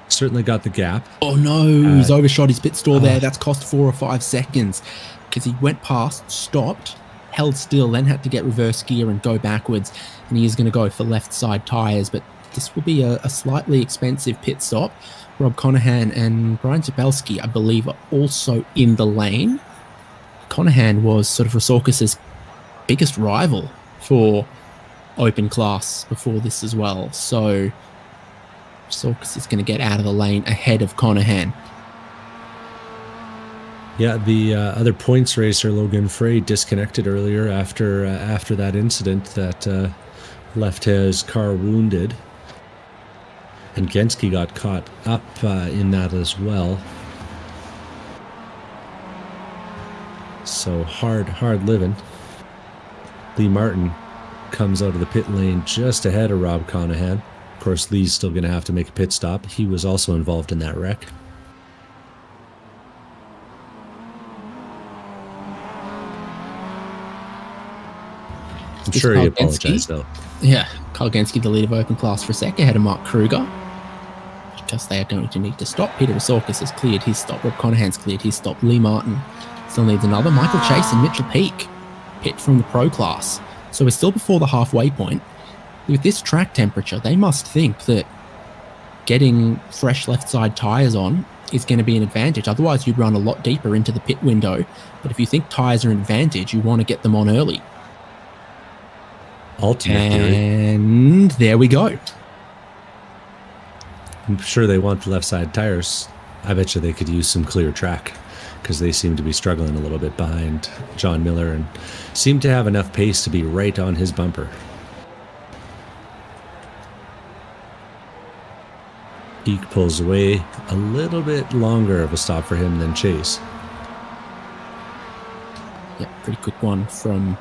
S2: Certainly got the gap.
S1: Oh no, he's overshot his pit stall there. That's cost 4 or 5 seconds because he went past, stopped, held still, then had to get reverse gear and go backwards. And he is going to go for left side tyres, but this will be a slightly expensive pit stop. Rob Conahan and Brian Zabelski, I believe, are also in the lane. Conahan was sort of Resorkis' biggest rival for open class before this as well. So Resorkis is going to get out of the lane ahead of Conahan.
S2: Yeah, the other points racer, Logan Frey, disconnected earlier after that incident that left his car wounded. And Genski got caught up in that as well. So hard living. Lee Martin comes out of the pit lane just ahead of Rob Conahan. Of course, Lee's still going to have to make a pit stop. He was also involved in that wreck. I'm sure he apologized, though.
S1: Yeah, Kyle Genski, the lead of open class for a sec, ahead of Mark Kruger. Because they are going to need to stop. Peter Resorkis has cleared his stop. Rob Conahan's cleared his stop. Lee Martin still needs another. Michael Chase and Mitchell Peak pit from the pro class. So we're still before the halfway point. With this track temperature, they must think that getting fresh left side tyres on is going to be an advantage. Otherwise, you'd run a lot deeper into the pit window. But if you think tyres are an advantage, you want to get them on early.
S2: Ultimate theory.
S1: And there we go.
S2: I'm sure they want the left side tires. I bet you they could use some clear track because they seem to be struggling a little bit behind John Miller and seem to have enough pace to be right on his bumper. Peak pulls away, a little bit longer of a stop for him than Chase.
S1: Yep, pretty quick one from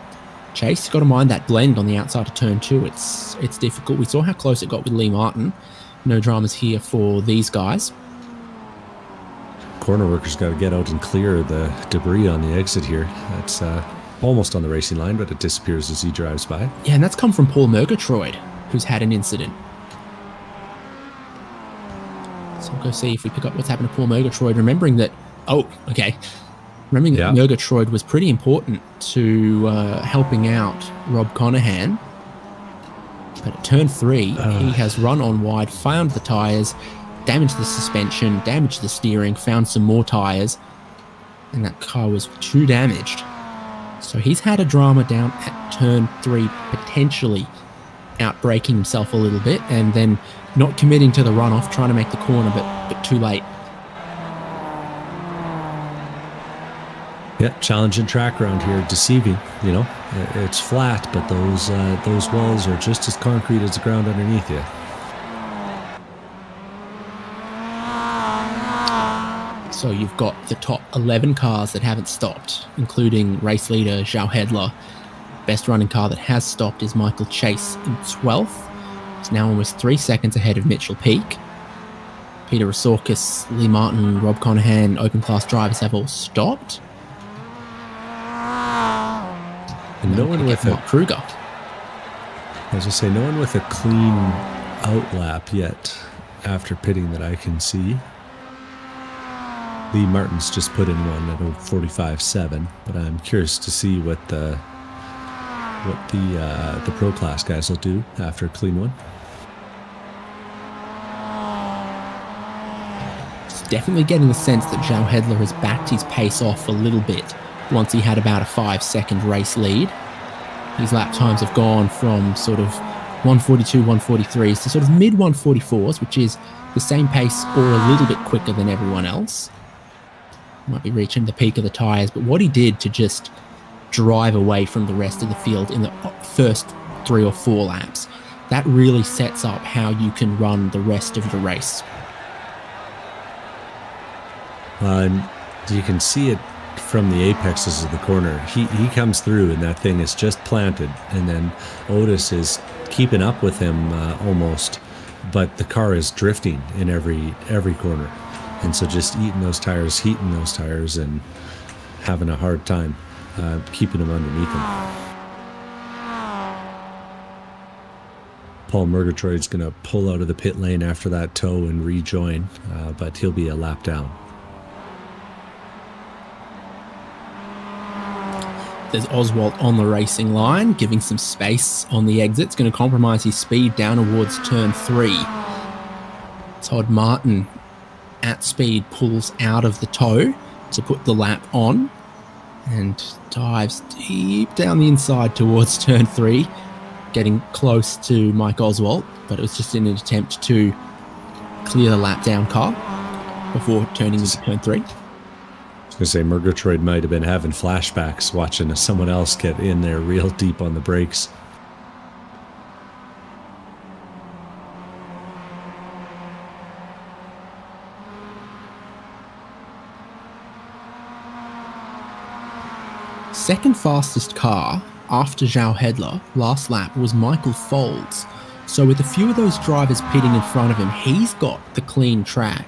S1: Chase. Got to mind that blend on the outside of turn 2. It's difficult. We saw how close it got with Lee Martin. No dramas here for these guys.
S2: Corner workers got to get out and clear the debris on the exit here. That's almost on the racing line, but it disappears as he drives by.
S1: Yeah, and that's come from Paul Murgatroyd, who's had an incident. So we'll go see if we pick up what's happened to Paul Murgatroyd, remembering that... Oh, okay. Remembering that Murgatroyd was pretty important to helping out Rob Conahan. But at turn 3, he has run on wide, found the tyres, damaged the suspension, damaged the steering, found some more tyres, and that car was too damaged. So he's had a drama down at turn 3, potentially outbraking himself a little bit, and then not committing to the runoff, trying to make the corner, but too late.
S2: Yeah, challenging track around here, deceiving, you know. It's flat, but those walls are just as concrete as the ground underneath you.
S1: So you've got the top 11 cars that haven't stopped, including race leader Zhao Hedler. Best running car that has stopped is Michael Chase in 12th. It's now almost 3 seconds ahead of Mitchell Peak. Peter Resorkis, Lee Martin, Rob Conahan, open class drivers have all stopped.
S2: And no one with
S1: Mark Kruger.
S2: I was just say no one with a clean out lap yet after pitting that I can see. Lee Martin's just put in one at 45.7, but I'm curious to see what the pro class guys will do after a clean one.
S1: It's definitely getting the sense that Zhao Hedler has backed his pace off a little bit once he had about a 5-second race lead. His lap times have gone from sort of 142, 143s to sort of mid 144s, which is the same pace or a little bit quicker than everyone else. Might be reaching the peak of the tyres, but what he did to just drive away from the rest of the field in the first 3 or 4 laps, that really sets up how you can run the rest of the race.
S2: And you can see it from the apexes of the corner. He comes through and that thing is just planted, and then Otis is keeping up with him almost, but the car is drifting in every corner, and so just heating those tires and having a hard time keeping him underneath him. Paul Murgatroyd's going to pull out of the pit lane after that tow and rejoin, but he'll be a lap down.
S1: There's Oswald on the racing line, giving some space on the exit. It's going to compromise his speed down towards turn 3. Todd Martin at speed pulls out of the tow to put the lap on and dives deep down the inside towards turn 3, getting close to Mike Oswald, but it was just in an attempt to clear the lap down car before turning into turn 3.
S2: I was going to say Murgatroyd might have been having flashbacks watching someone else get in there real deep on the brakes.
S1: Second fastest car after Zhao Hedler last lap was Michael Folds. So with a few of those drivers pitting in front of him, he's got the clean track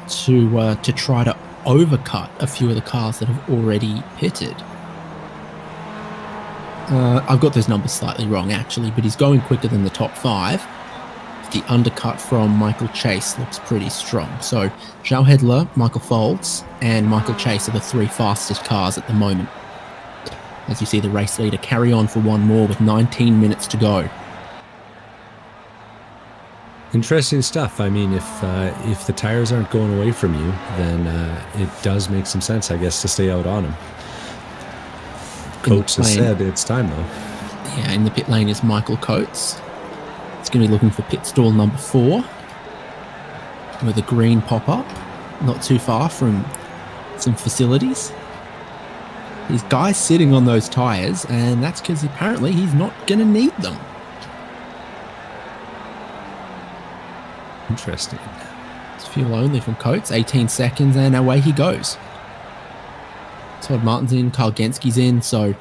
S1: to try to overcut a few of the cars that have already pitted. I've got those numbers slightly wrong actually, but he's going quicker than the top 5. The undercut from Michael Chase looks pretty strong. So Zhao Hedler, Michael Folds, and Michael Chase are the 3 fastest cars at the moment. As you see the race leader carry on for one more with 19 minutes to go.
S2: Interesting stuff. I mean, if the tires aren't going away from you, then it does make some sense, I guess, to stay out on them. Coates has said it's time, though.
S1: Yeah, in the pit lane is Michael Coates. It's going to be looking for pit stall number 4 with a green pop-up, not too far from some facilities. These guys sitting on those tires, and that's because apparently he's not going to need them.
S2: Interesting.
S1: It's fuel only from Coates, 18 seconds, and away he goes. Todd Martin's in, Carl Genski's in, so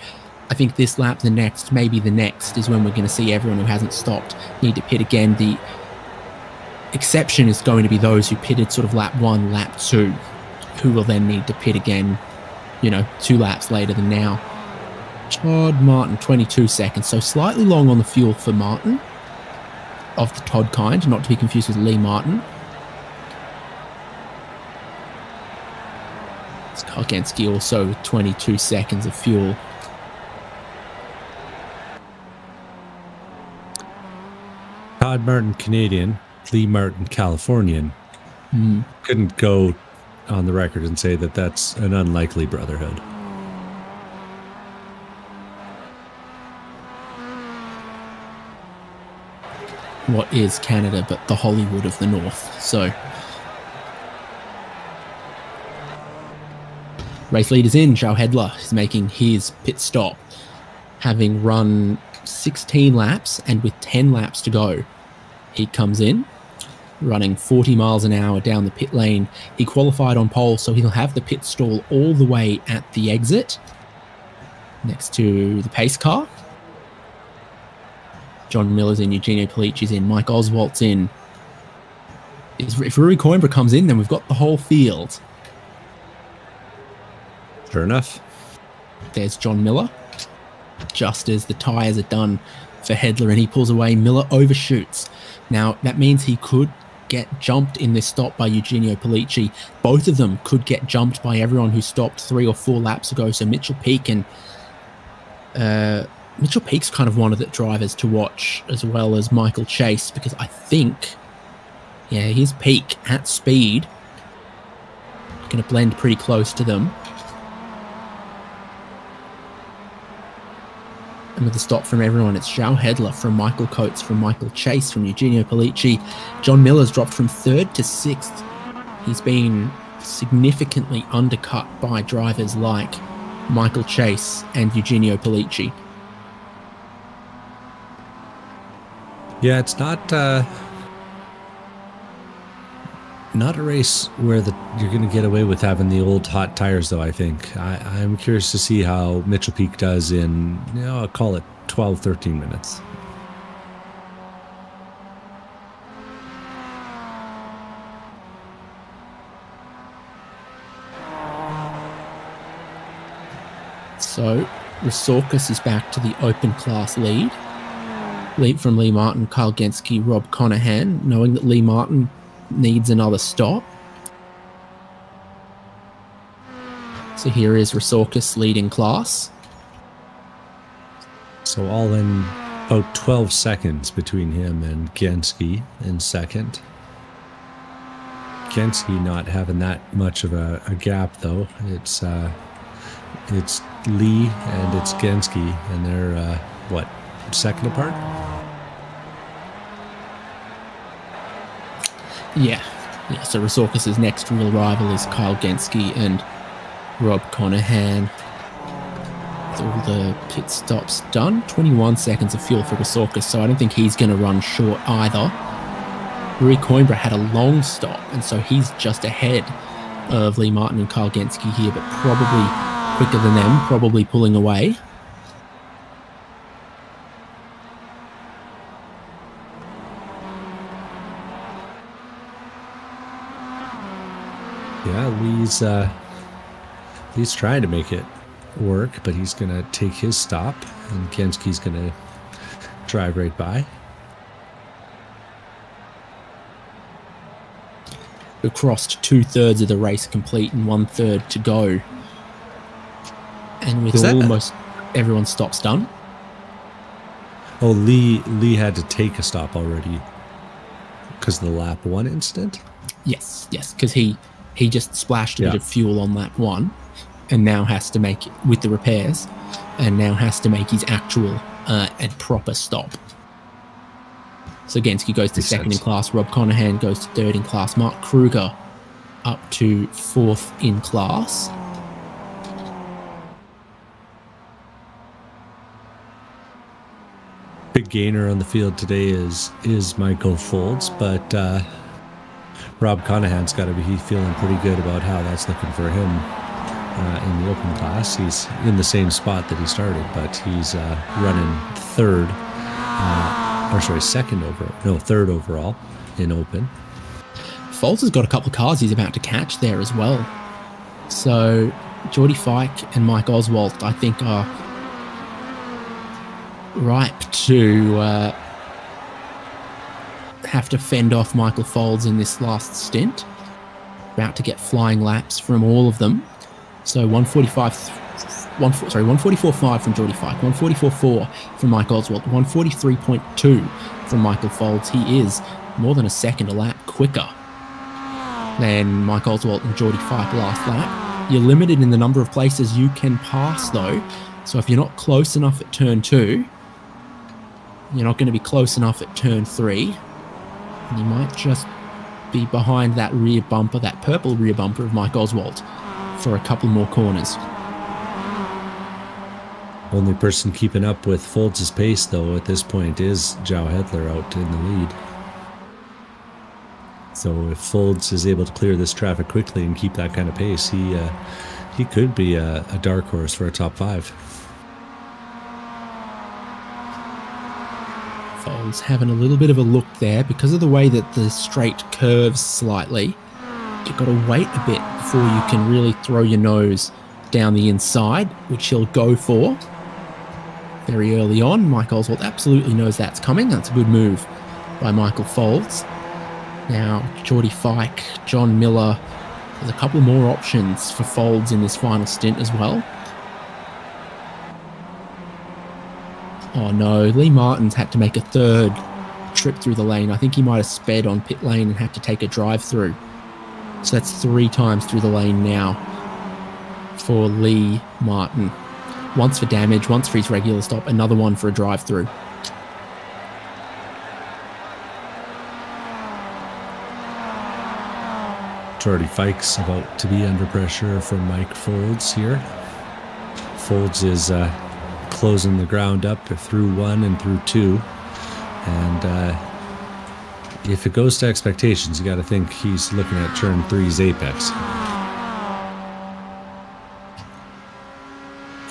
S1: I think this lap, the next, maybe the next, is when we're going to see everyone who hasn't stopped need to pit again. The exception is going to be those who pitted sort of lap 1, lap 2, who will then need to pit again, 2 laps later than now. Todd Martin, 22 seconds, so slightly long on the fuel for Martin. Of the Todd kind, not to be confused with Lee Martin. It's Kargenski also with 22 seconds of fuel.
S2: Todd Martin, Canadian. Lee Martin, Californian. Couldn't go on the record and say that that's an unlikely brotherhood.
S1: What is Canada but the Hollywood of the North? So race leaders in. Zhao Hedler is making his pit stop, having run 16 laps, and with 10 laps to go, he comes in. running 40 miles an hour down the pit lane. He qualified on pole, so he'll have the pit stall all the way at the exit, next to the pace car. John Miller's in, Eugenio Polici's in, Mike Oswald's in. If Rui Coimbra comes in, then we've got the whole field.
S2: Sure enough.
S1: There's John Miller. Just as the tyres are done for Hedler and he pulls away, Miller overshoots. Now, that means he could get jumped in this stop by Eugenio Polici. Both of them could get jumped by everyone who stopped 3 or 4 laps ago. So Mitchell Peake and... Mitchell Peake's kind of one of the drivers to watch, as well as Michael Chase, because I think... Yeah, here's Peake at speed. Going to blend pretty close to them. And with the stop from everyone, it's João Hedler from Michael Coates, from Michael Chase, from Eugenio Polici. John Miller's dropped from 3rd to 6th. He's been significantly undercut by drivers like Michael Chase and Eugenio Polici.
S2: Yeah, it's not a race where you're going to get away with having the old hot tires, though, I think. I'm curious to see how Mitchell Peake does in, I'll call it 12, 13 minutes.
S1: So, Resorkis is back to the open class lead. Lead from Lee Martin, Kyle Genske, Rob Conahan, knowing that Lee Martin needs another stop. So here is Resorkis leading class.
S2: So all in about 12 seconds between him and Genske in second. Genske not having that much of a gap, though. It's Lee and it's Genske, and they're what, second apart?
S1: Yeah. So Resorkis' next real rival is Kyle Genske and Rob Conahan. With all the pit stops done, 21 seconds of fuel for Resorkis, so I don't think he's going to run short either. Rui Coimbra had a long stop, and so he's just ahead of Lee Martin and Kyle Genske here, but probably quicker than them, probably pulling away.
S2: Yeah, Lee's trying to make it work, but he's going to take his stop, and Genske's going to drive right by.
S1: We crossed 2/3 of the race complete and 1/3 to go. And with almost everyone's stops done.
S2: Oh, Lee had to take a stop already because of the lap 1 incident?
S1: Yes, because he just splashed a bit of fuel on lap 1 and now has to make, with the repairs, and now has to make his actual and proper stop. So Genske goes to second in class, Rob Conahan goes to third in class, Mark Kruger up to fourth in class.
S2: Big gainer on the field today is Michael Folds, but Rob Conahan's got to be feeling pretty good about how that's looking for him in the open class. He's in the same spot that he started, but he's running third overall in open.
S1: Folds has got a couple of cars he's about to catch there as well. So Geordie Fike and Mike Oswald, I think, are ripe to have to fend off Michael Folds in this last stint. About to get flying laps from all of them. So 144.5 from Geordie Fike, 144.4 from Mike Oswald, 143.2 from Michael Folds. He is more than a second a lap quicker than Mike Oswald and Geordie Fike last lap. You're limited in the number of places you can pass, though. So if you're not close enough at turn 2, you're not going to be close enough at turn 3. And you might just be behind that rear bumper, that purple rear bumper of Mike Oswald, for a couple more corners.
S2: Only person keeping up with Folds' pace, though, at this point is João Hedler out in the lead. So if Folds is able to clear this traffic quickly and keep that kind of pace, he could be a dark horse for a top 5.
S1: Folds having a little bit of a look there because of the way that the straight curves slightly. You've got to wait a bit before you can really throw your nose down the inside, which he'll go for very early on. Mike Oswald absolutely knows that's coming. That's a good move by Michael Folds. Now, Geordie Fike, John Miller, there's a couple more options for Folds in this final stint as well. Oh no, Lee Martin's had to make a third trip through the lane. I think he might have sped on pit lane and had to take a drive through. So that's 3 times through the lane now for Lee Martin. Once for damage, once for his regular stop, another one for a drive through.
S2: Geordie Fike's about to be under pressure from Mike Folds here. Folds is closing the ground up through 1 and through 2. And if it goes to expectations, you got to think he's looking at turn 3's apex.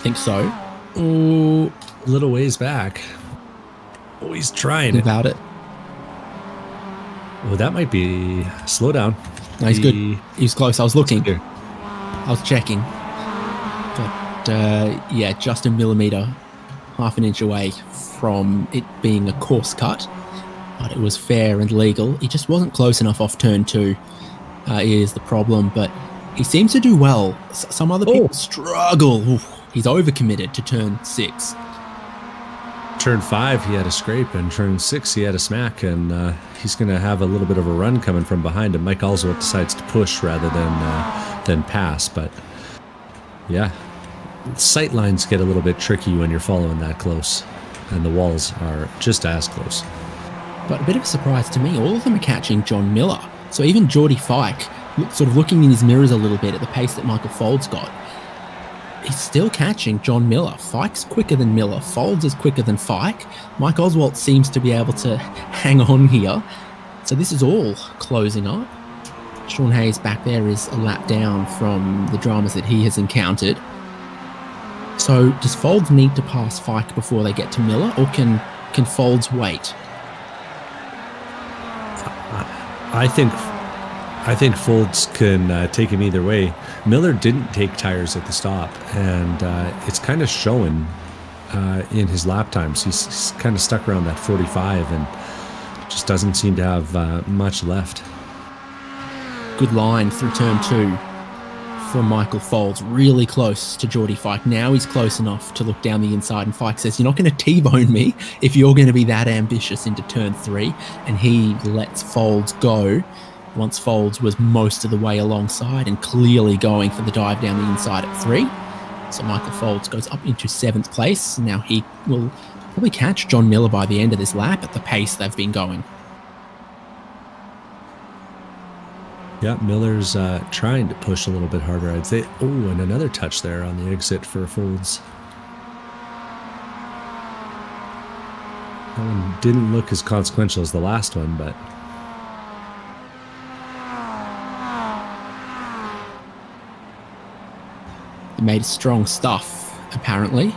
S1: Think so.
S2: Oh, a little ways back. Oh, he's trying
S1: about it.
S2: Oh, that might be... Slow down.
S1: No, he's good. He was close. I was looking. I was checking. But, yeah, just a millimetre, half an inch away from it being a course cut. But it was fair and legal. He just wasn't close enough off turn 2 is the problem. But he seems to do well. Some other people struggle. Oof. He's overcommitted to turn 6.
S2: Turn 5, he had a scrape, and turn 6, he had a smack, and he's going to have a little bit of a run coming from behind him. Mike Oswald decides to push rather than pass, but yeah, sight lines get a little bit tricky when you're following that close, and the walls are just as close.
S1: But a bit of a surprise to me, all of them are catching John Miller. So even Geordie Fike, sort of looking in his mirrors a little bit at the pace that Michael Folds got, he's still catching John Miller. Fike's quicker than Miller. Folds is quicker than Fike. Mike Oswald seems to be able to hang on here. So this is all closing up. Sean Hayes back there is a lap down from the dramas that he has encountered. So does Folds need to pass Fike before they get to Miller, or can Folds wait?
S2: I think Folds can take him either way. Miller didn't take tires at the stop, and it's kind of showing in his lap times. He's kind of stuck around that 45 and just doesn't seem to have much left.
S1: Good line through turn 2 from Michael Folds, really close to Geordie Fike. Now he's close enough to look down the inside, and Fike says, "You're not going to T-bone me if you're going to be that ambitious into turn 3, and he lets Folds go. Once Folds was most of the way alongside and clearly going for the dive down the inside at 3. So Michael Folds goes up into 7th place. Now he will probably catch John Miller by the end of this lap at the pace they've been going.
S2: Yeah, Miller's trying to push a little bit harder, I'd say. Oh, and another touch there on the exit for Folds. That one didn't look as consequential as the last one, but...
S1: Made strong stuff, apparently.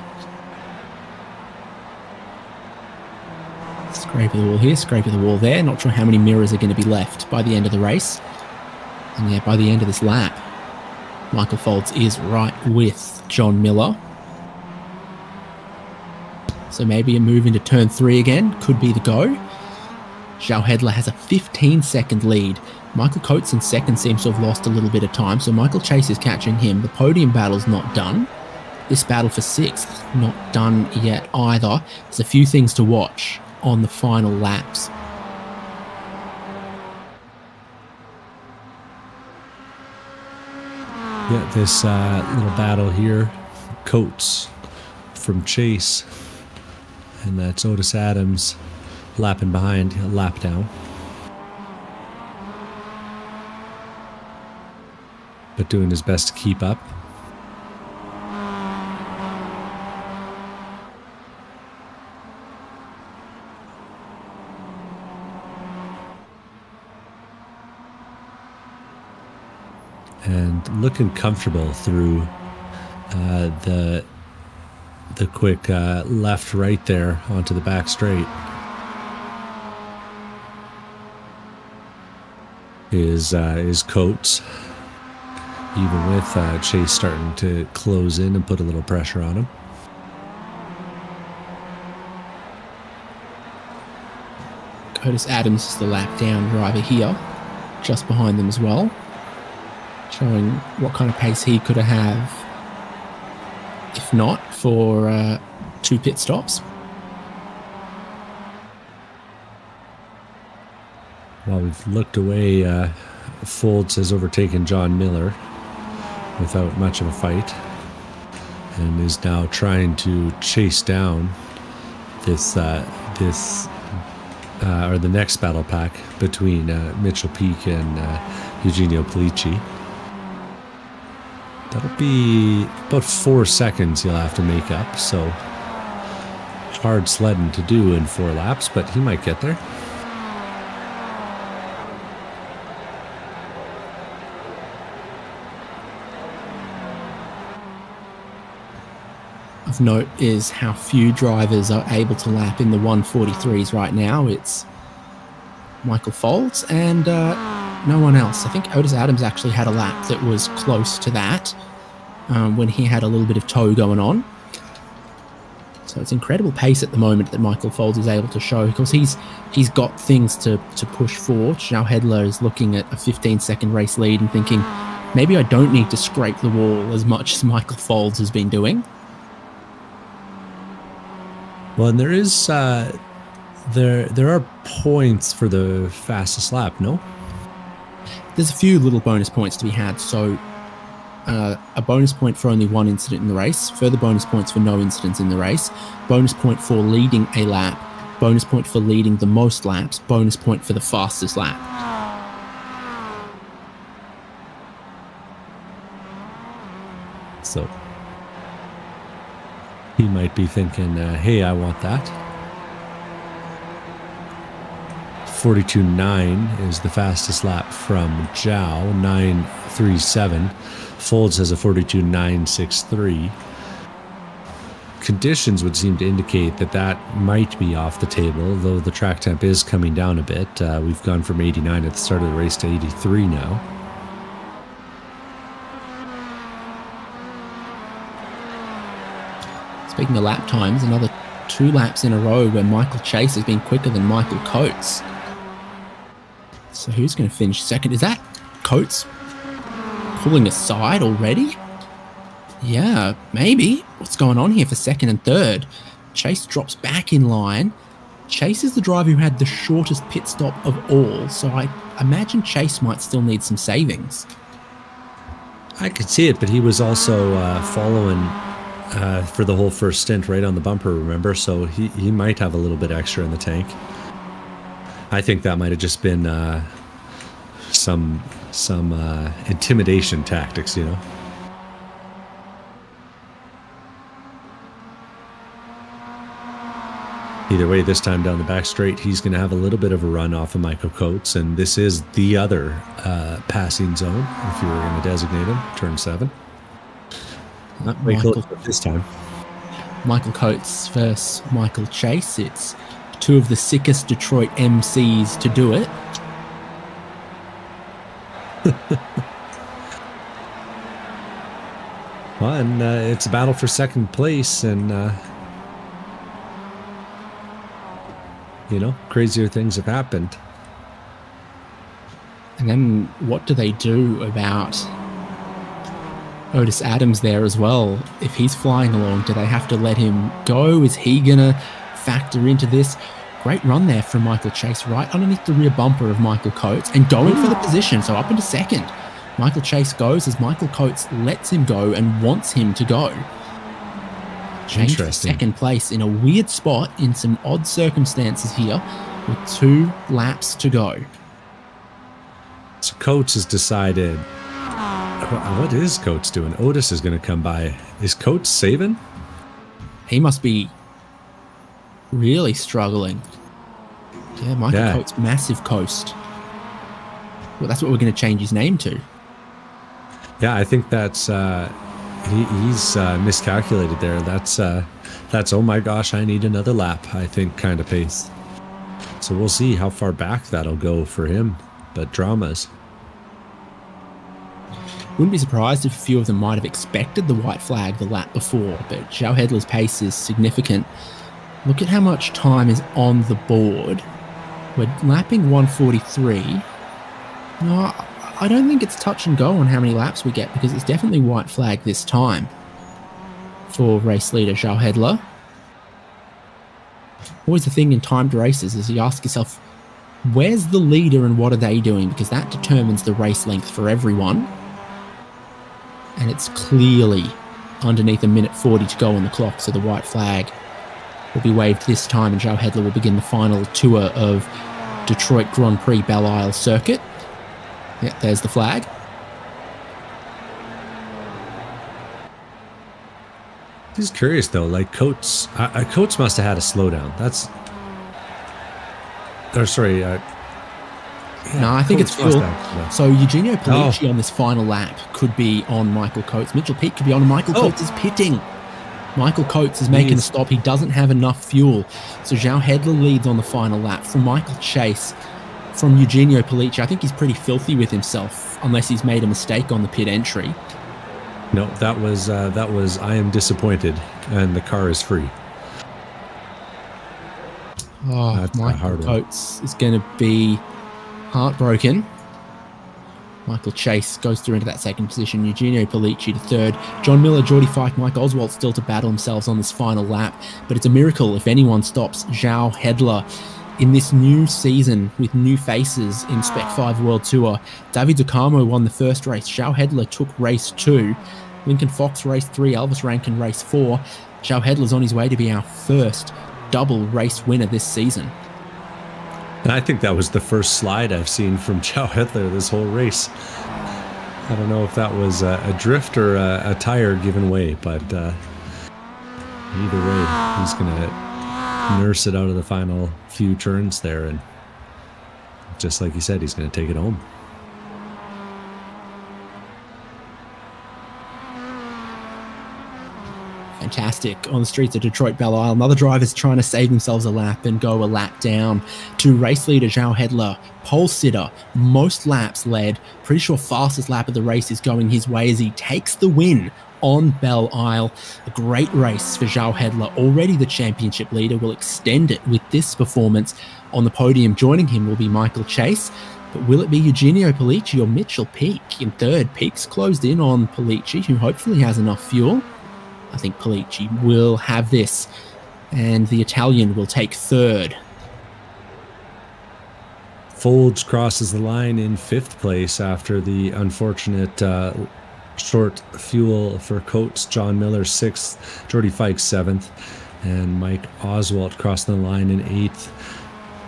S1: Scrape of the wall here, scrape of the wall there. Not sure how many mirrors are going to be left by the end of the race. And yeah, by the end of this lap, Michael Folds is right with John Miller. So maybe a move into turn 3 again could be the go. Zhao Hedler has a 15-second lead. Michael Coates in 2nd seems to have lost a little bit of time, so Michael Chase is catching him. The podium battle's not done. This battle for 6th, not done yet either. There's a few things to watch on the final laps.
S2: Yeah, this little battle here. Coates from Chase, and that's Otis Adams lapping behind, a lap down. But doing his best to keep up. and looking comfortable through the quick left right there onto the back straight. Is Coates, even with Chase starting to close in and put a little pressure on him.
S1: Otis Adams is the lap down driver here, just behind them as well, showing what kind of pace he could have if not for 2 pit stops.
S2: While we've looked away, Folds has overtaken John Miller without much of a fight and is now trying to chase down or the next battle pack between Mitchell Peak and Eugenio Polici. That'll be about 4 seconds he'll have to make up, so hard sledding to do in 4 laps, but he might get there.
S1: Of note is how few drivers are able to lap in the 143s right now. It's Michael Folds and no one else. I think Otis Adams actually had a lap that was close to that when he had a little bit of tow going on. So it's incredible pace at the moment that Michael Folds is able to show, because he's got things to push for. João Hedler is looking at a 15-second race lead and thinking, maybe I don't need to scrape the wall as much as Michael Folds has been doing.
S2: Well, and there is there are points for the fastest lap, no?
S1: There's a few little bonus points to be had. So a bonus point for only 1 incident in the race, further bonus points for no incidents in the race, bonus point for leading a lap, bonus point for leading the most laps, bonus point for the fastest lap.
S2: So he might be thinking, hey, I want that. 42.9 is the fastest lap from João, 9.37. Folds has a 42.963. Conditions would seem to indicate that might be off the table, though the track temp is coming down a bit. We've gone from 89 at the start of the race to 83 now.
S1: Speaking of lap times, another 2 laps in a row where Michael Chase has been quicker than Michael Coates. So who's going to finish second? Is that Coates pulling aside already? Yeah, maybe. What's going on here for second and third? Chase drops back in line. Chase is the driver who had the shortest pit stop of all, so I imagine Chase might still need some savings.
S2: I could see it, but he was also following for the whole first stint right on the bumper, remember? So he might have a little bit extra in the tank. I think that might have just been some intimidation tactics, you know. Either way, this time down the back straight, he's going to have a little bit of a run off of Michael Coates, and this is the other passing zone, if you were going to designate him, turn 7. Not Michael this time.
S1: Michael Coates versus Michael Chase. It's 2 of the sickest Detroit MCs to do it.
S2: Well, and it's a battle for second place, and you know, crazier things have happened.
S1: And then what do they do about Otis Adams there as well? If he's flying along, do they have to let him go? Is he going to factor into this? Great run there from Michael Chase, right underneath the rear bumper of Michael Coates and going for the position, so up into second. Michael Chase goes as Michael Coates lets him go and wants him to go. Change to second place in a weird spot in some odd circumstances here with 2 laps to go.
S2: So Coates has decided, what is Coates doing? Otis is going to come by. Is Coates saving?
S1: He must be really struggling. Yeah, Michael Coates, massive coast. Well, that's what we're going to change his name to.
S2: Yeah, I think that's he's miscalculated there. That's oh my gosh, I need another lap, I think, kind of pace. So we'll see how far back that'll go for him. But dramas.
S1: Wouldn't be surprised if a few of them might have expected the white flag the lap before, but Zhao Hedler's pace is significant. Look at how much time is on the board. We're lapping 143. No, I don't think it's touch and go on how many laps we get, because it's definitely white flag this time for race leader Zhao Hedler. Always the thing in timed races is you ask yourself, where's the leader and what are they doing? Because that determines the race length for everyone. And it's clearly underneath a minute 40 to go on the clock, so the white flag will be waved this time, and Zhao Hedler will begin the final tour of Detroit Grand Prix Belle Isle Circuit. Yeah, there's the flag.
S2: Just curious though, like Coates must have had a slowdown. That's, or sorry, yeah,
S1: no, I think it's fuel.
S2: Yeah.
S1: So Eugenio Pollicci on this final lap could be on Michael Coates. Mitchell Peake could be on. Michael Coates is pitting. Michael Coates is making a stop. He doesn't have enough fuel. So Zhao Hedler leads on the final lap. From Michael Chase, from Eugenio Pollicci, I think he's pretty filthy with himself, unless he's made a mistake on the pit entry.
S2: No, that was I am disappointed, and the car is free.
S1: Oh,
S2: that's
S1: Michael Coates is going to be heartbroken. Michael Chase goes through into that second position. Eugenio Pollicci to third. John Miller, Geordie Fike, Mike Oswald still to battle themselves on this final lap. But it's a miracle if anyone stops Zhao Hedler in this new season with new faces in Spec-5 World Tour. David Ducamo won the first race. Zhao Hedler took race 2. Lincoln Fox race 3. Elvis Rankin race 4. Zhao Hedler's on his way to be our first double race winner this season.
S2: And I think that was the first slide I've seen from Zhao Hedler this whole race. I don't know if that was a drift or a tire given way, but either way, he's going to nurse it out of the final few turns there. And just like he said, he's going to take it home.
S1: Fantastic. On the streets of Detroit Belle Isle, another driver's trying to save themselves a lap and go a lap down to race leader Zhao Hedler, pole sitter, most laps led. Pretty sure fastest lap of the race is going his way as he takes the win on Belle Isle. A great race for Zhao Hedler, already the championship leader, will extend it with this performance. On the podium joining him will be Michael Chase, but will it be Eugenio Pollicci or Mitchell Peake in third? Peake's closed in on Pollicci, who hopefully has enough fuel. I think Pollicci will have this, and the Italian will take third.
S2: Folds crosses the line in 5th place after the unfortunate short fuel for Coates. John Miller 6th, Geordie Fike 7th, and Mike Oswald crossing the line in 8th.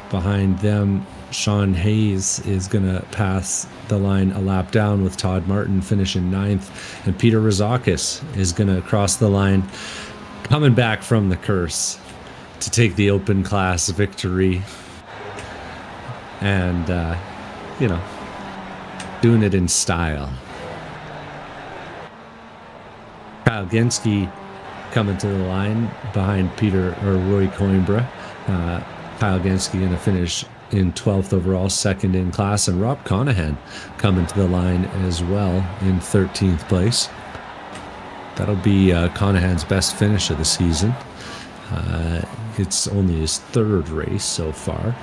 S2: Behind them, Sean Hayes is going to pass the line a lap down, with Todd Martin finishing 9th. And Peter Rozakis is going to cross the line, coming back from the curse to take the open class victory. And, doing it in style. Kyle Genske coming to the line behind Roy Coimbra. Kyle Genske going to finish in 12th overall, second in class, and Rob Conahan coming to the line as well in 13th place. That'll be Conahan's best finish of the season. It's only his 3rd race so far.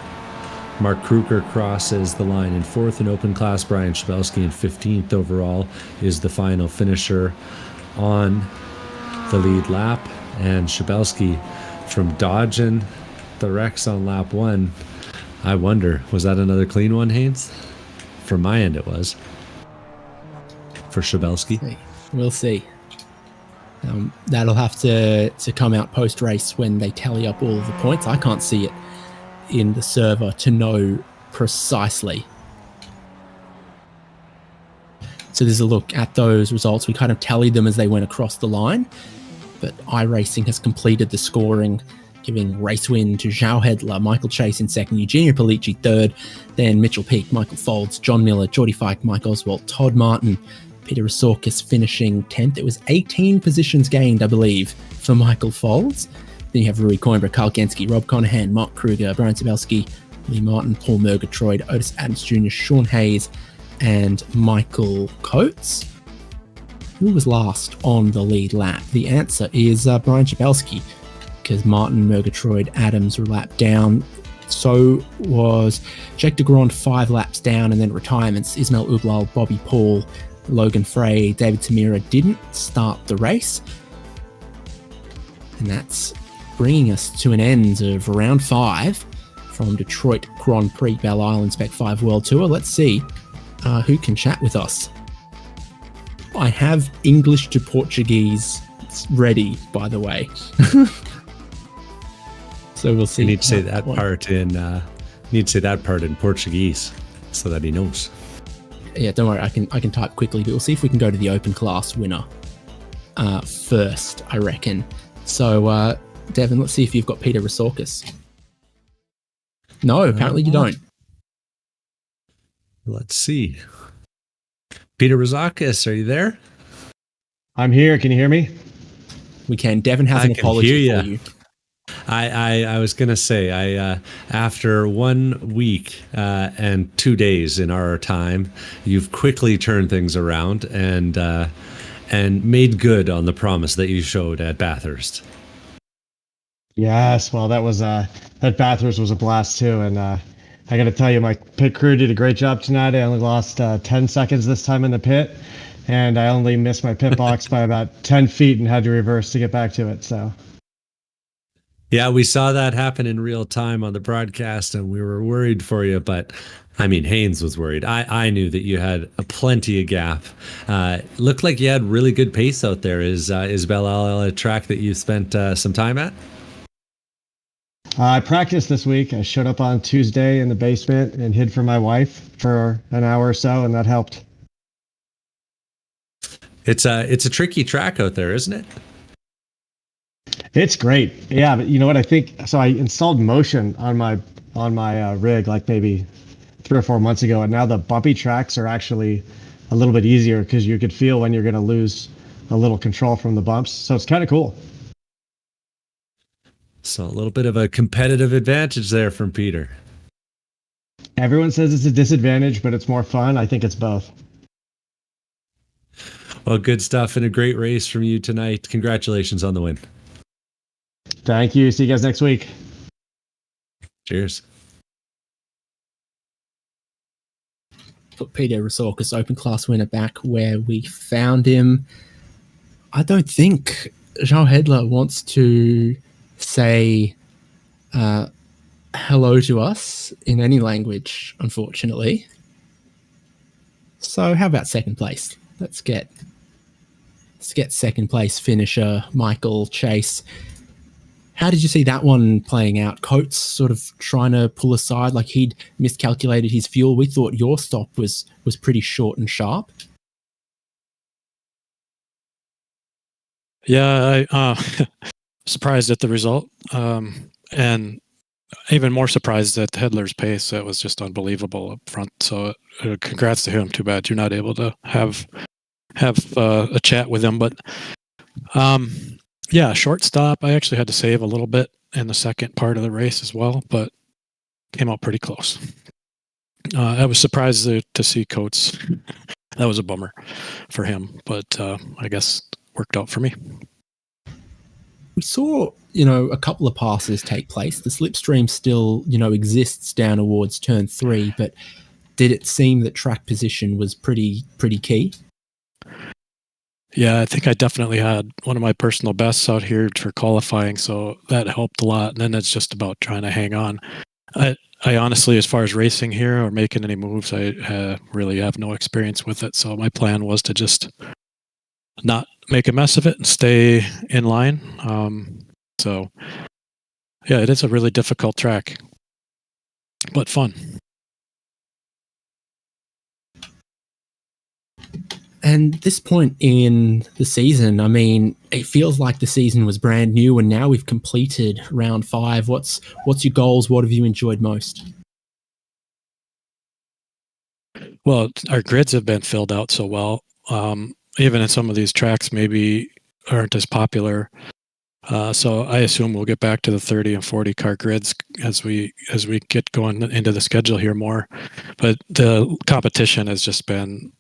S2: Mark Kruger crosses the line in 4th in open class. Brian Shabelski in 15th overall is the final finisher on the lead lap. And Shabelski, from dodging the wrecks on lap 1, I wonder, was that another clean one, Haynes? From my end, it was. For Shabelski.
S1: We'll see. That'll have to come out post-race when they tally up all of the points. I can't see it in the server to know precisely. So there's a look at those results. We kind of tallied them as they went across the line, but iRacing has completed the scoring, giving race win to Zhao Hedler, Michael Chase in 2nd, Eugenio Pollicci 3rd, then Mitchell Peake, Michael Folds, John Miller, Geordie Fike, Mike Oswald, Todd Martin, Peter Resorkis finishing 10th. It was 18 positions gained, I believe, for Michael Folds. Then you have Rui Coimbra, Carl Genski, Rob Conahan, Mark Kruger, Brian Sabelski, Lee Martin, Paul Murgatroyd, Otis Adams Jr., Sean Hayes, and Michael Coates. Who was last on the lead lap? The answer is Brian Sabelski, because Martin, Murgatroyd, Adams were lapped down. So was Jake DeGrand 5 laps down, and then retirements. Ismail Ublal, Bobby Paul, Logan Frey, David Tamira didn't start the race. And that's bringing us to an end of round 5 from Detroit Grand Prix Belle Island Spec-5 World Tour. Let's see who can chat with us. I have English to Portuguese ready, by the way. So we'll see.
S2: You need to say that part in Portuguese so that he knows.
S1: Yeah, don't worry. I can type quickly, but we'll see if we can go to the open class winner first, I reckon. So, Devin, let's see if you've got Peter Resorkis. No, apparently you don't.
S2: Let's see. Peter Resorkis, are you there?
S3: I'm here. Can you hear me?
S1: We can. Devin has an apology for you.
S2: I was going to say, after 1 week and 2 days in our time, you've quickly turned things around and made good on the promise that you showed at Bathurst.
S3: Yes, well, that Bathurst was a blast too, and I got to tell you, my pit crew did a great job tonight. I only lost 10 seconds this time in the pit, and I only missed my pit box by about 10 feet and had to reverse to get back to it. So.
S2: Yeah, we saw that happen in real time on the broadcast, and we were worried for you. But I mean, Haynes was worried. I knew that you had a plenty of gap. Looked like you had really good pace out there. Is Belle a track that you spent some time at?
S3: I practiced this week. I showed up on Tuesday in the basement and hid from my wife for an hour or so, and that helped.
S2: It's a tricky track out there, isn't it?
S3: It's great. Yeah, but you know what? I think so. I installed motion on my rig like maybe 3 or 4 months ago, and now the bumpy tracks are actually a little bit easier because you could feel when you're going to lose a little control from the bumps. So it's kind of cool.
S2: So a little bit of a competitive advantage there from Peter.
S3: Everyone says it's a disadvantage, but it's more fun. I think it's both.
S2: Well, good stuff and a great race from you tonight. Congratulations on the win.
S3: Thank you. See you guys next week.
S2: Cheers.
S1: Put Peter Resorkis, open class winner, back where we found him. I don't think Jean Hedler wants to say hello to us in any language, unfortunately. So how about second place? Let's get second place finisher Michael Chase. How did you see that one playing out? Coates sort of trying to pull aside, like he'd miscalculated his fuel. We thought your stop was pretty short and sharp.
S4: Yeah, I surprised at the result, and even more surprised at Hedler's pace. That was just unbelievable up front. So congrats to him. Too bad you're not able to have a chat with him, but yeah, short stop. I actually had to save a little bit in the second part of the race as well, but came out pretty close. I was surprised to see Coates. That was a bummer for him, but I guess it worked out for me.
S1: We saw, a couple of passes take place. The slipstream still, exists down towards turn 3, but did it seem that track position was pretty key?
S4: Yeah, I think I definitely had one of my personal bests out here for qualifying, so that helped a lot. And then it's just about trying to hang on. I honestly, as far as racing here or making any moves, I really have no experience with it. So my plan was to just not make a mess of it and stay in line. So yeah, it is a really difficult track, but fun.
S1: And this point in the season, I mean, it feels like the season was brand new, and now we've completed round 5. What's your goals? What have you enjoyed most?
S4: Well, our grids have been filled out so well. even in some of these tracks maybe aren't as popular. So I assume we'll get back to the 30 and 40 car grids as we get going into the schedule here more. But the competition has just been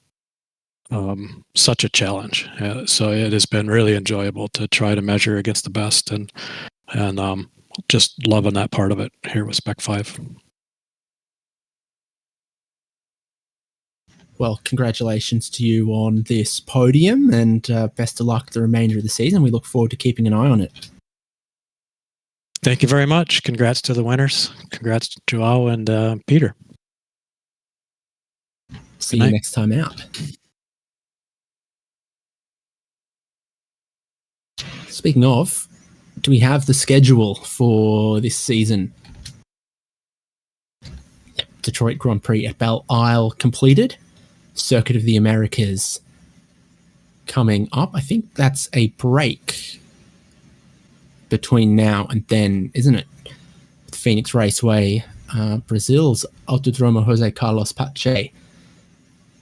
S4: such a challenge. So it has been really enjoyable to try to measure against the best, and just loving that part of it here with Spec-5.
S1: Well, congratulations to you on this podium, and best of luck the remainder of the season. We look forward to keeping an eye on it.
S4: Thank you very much. Congrats to the winners. Congrats to Joao and Peter.
S1: See you next time out. Speaking of, do we have the schedule for this season? Yep, Detroit Grand Prix at Belle Isle completed. Circuit of the Americas coming up. I think that's a break between now and then, isn't it? Phoenix Raceway, Brazil's Autodromo Jose Carlos Pache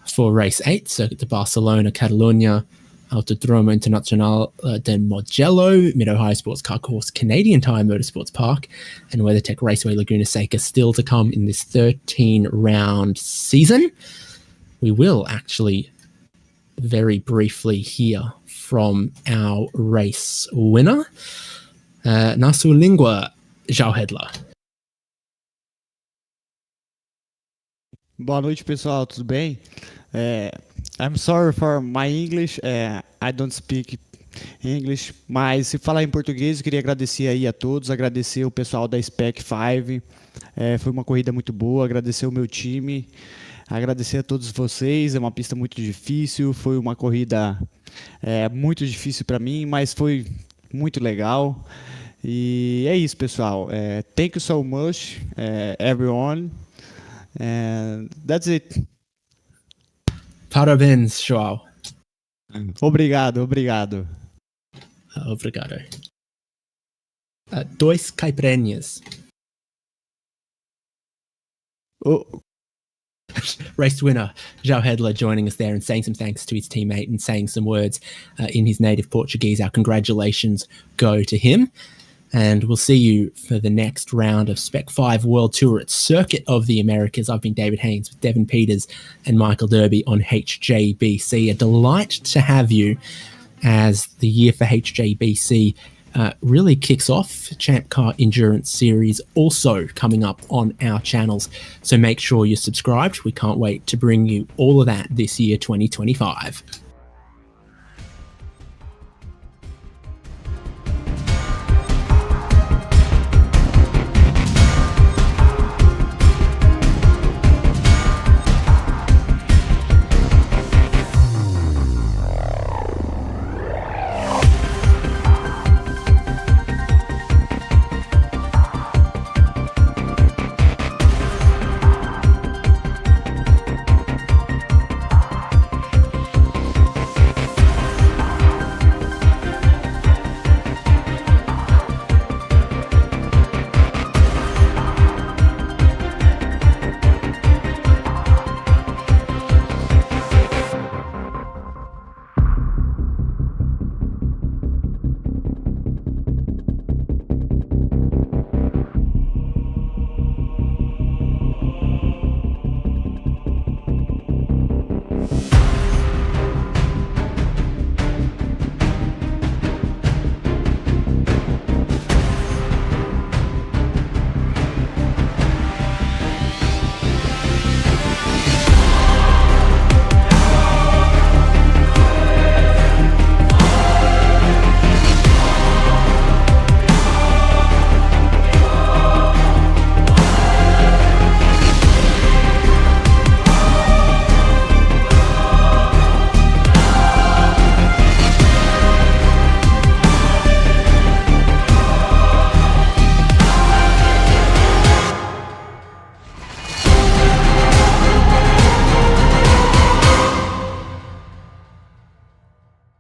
S1: for race 8, Circuit de Barcelona, Catalunya, Autodromo Internacional de Mugello, Mid-Ohio Sports Car Course, Canadian Tire Motorsports Park, and WeatherTech Raceway Laguna Seca still to come in this 13-round season. We will actually very briefly hear from our race winner, na sua língua, João Hedler.
S5: Boa noite, pessoal, tudo bem? I'm sorry for my English, I don't speak English, mas se falar em português, eu queria agradecer aí a todos, agradecer o pessoal da Spec-5, foi uma corrida muito boa, agradecer o meu time, agradecer a todos vocês. É uma pista muito difícil, foi uma corrida muito difícil para mim, mas foi muito legal. E é isso, pessoal. Thank you so much, everyone. And that's it.
S1: Parabéns, João.
S5: Obrigado, obrigado.
S1: Obrigado. Dois caipirinhas. Race winner João Hedler joining us there and saying some thanks to his teammate and saying some words in his native Portuguese. Our congratulations go to him, and we'll see you for the next round of Spec-5 World Tour at Circuit of the Americas. I've been David Haynes with Devin Peters and Michael Derby on HJBC. A delight to have you as the year for HJBC really kicks off. Champ Car Endurance Series also coming up on our channels, so make sure you're subscribed. We can't wait to bring you all of that this year, 2025.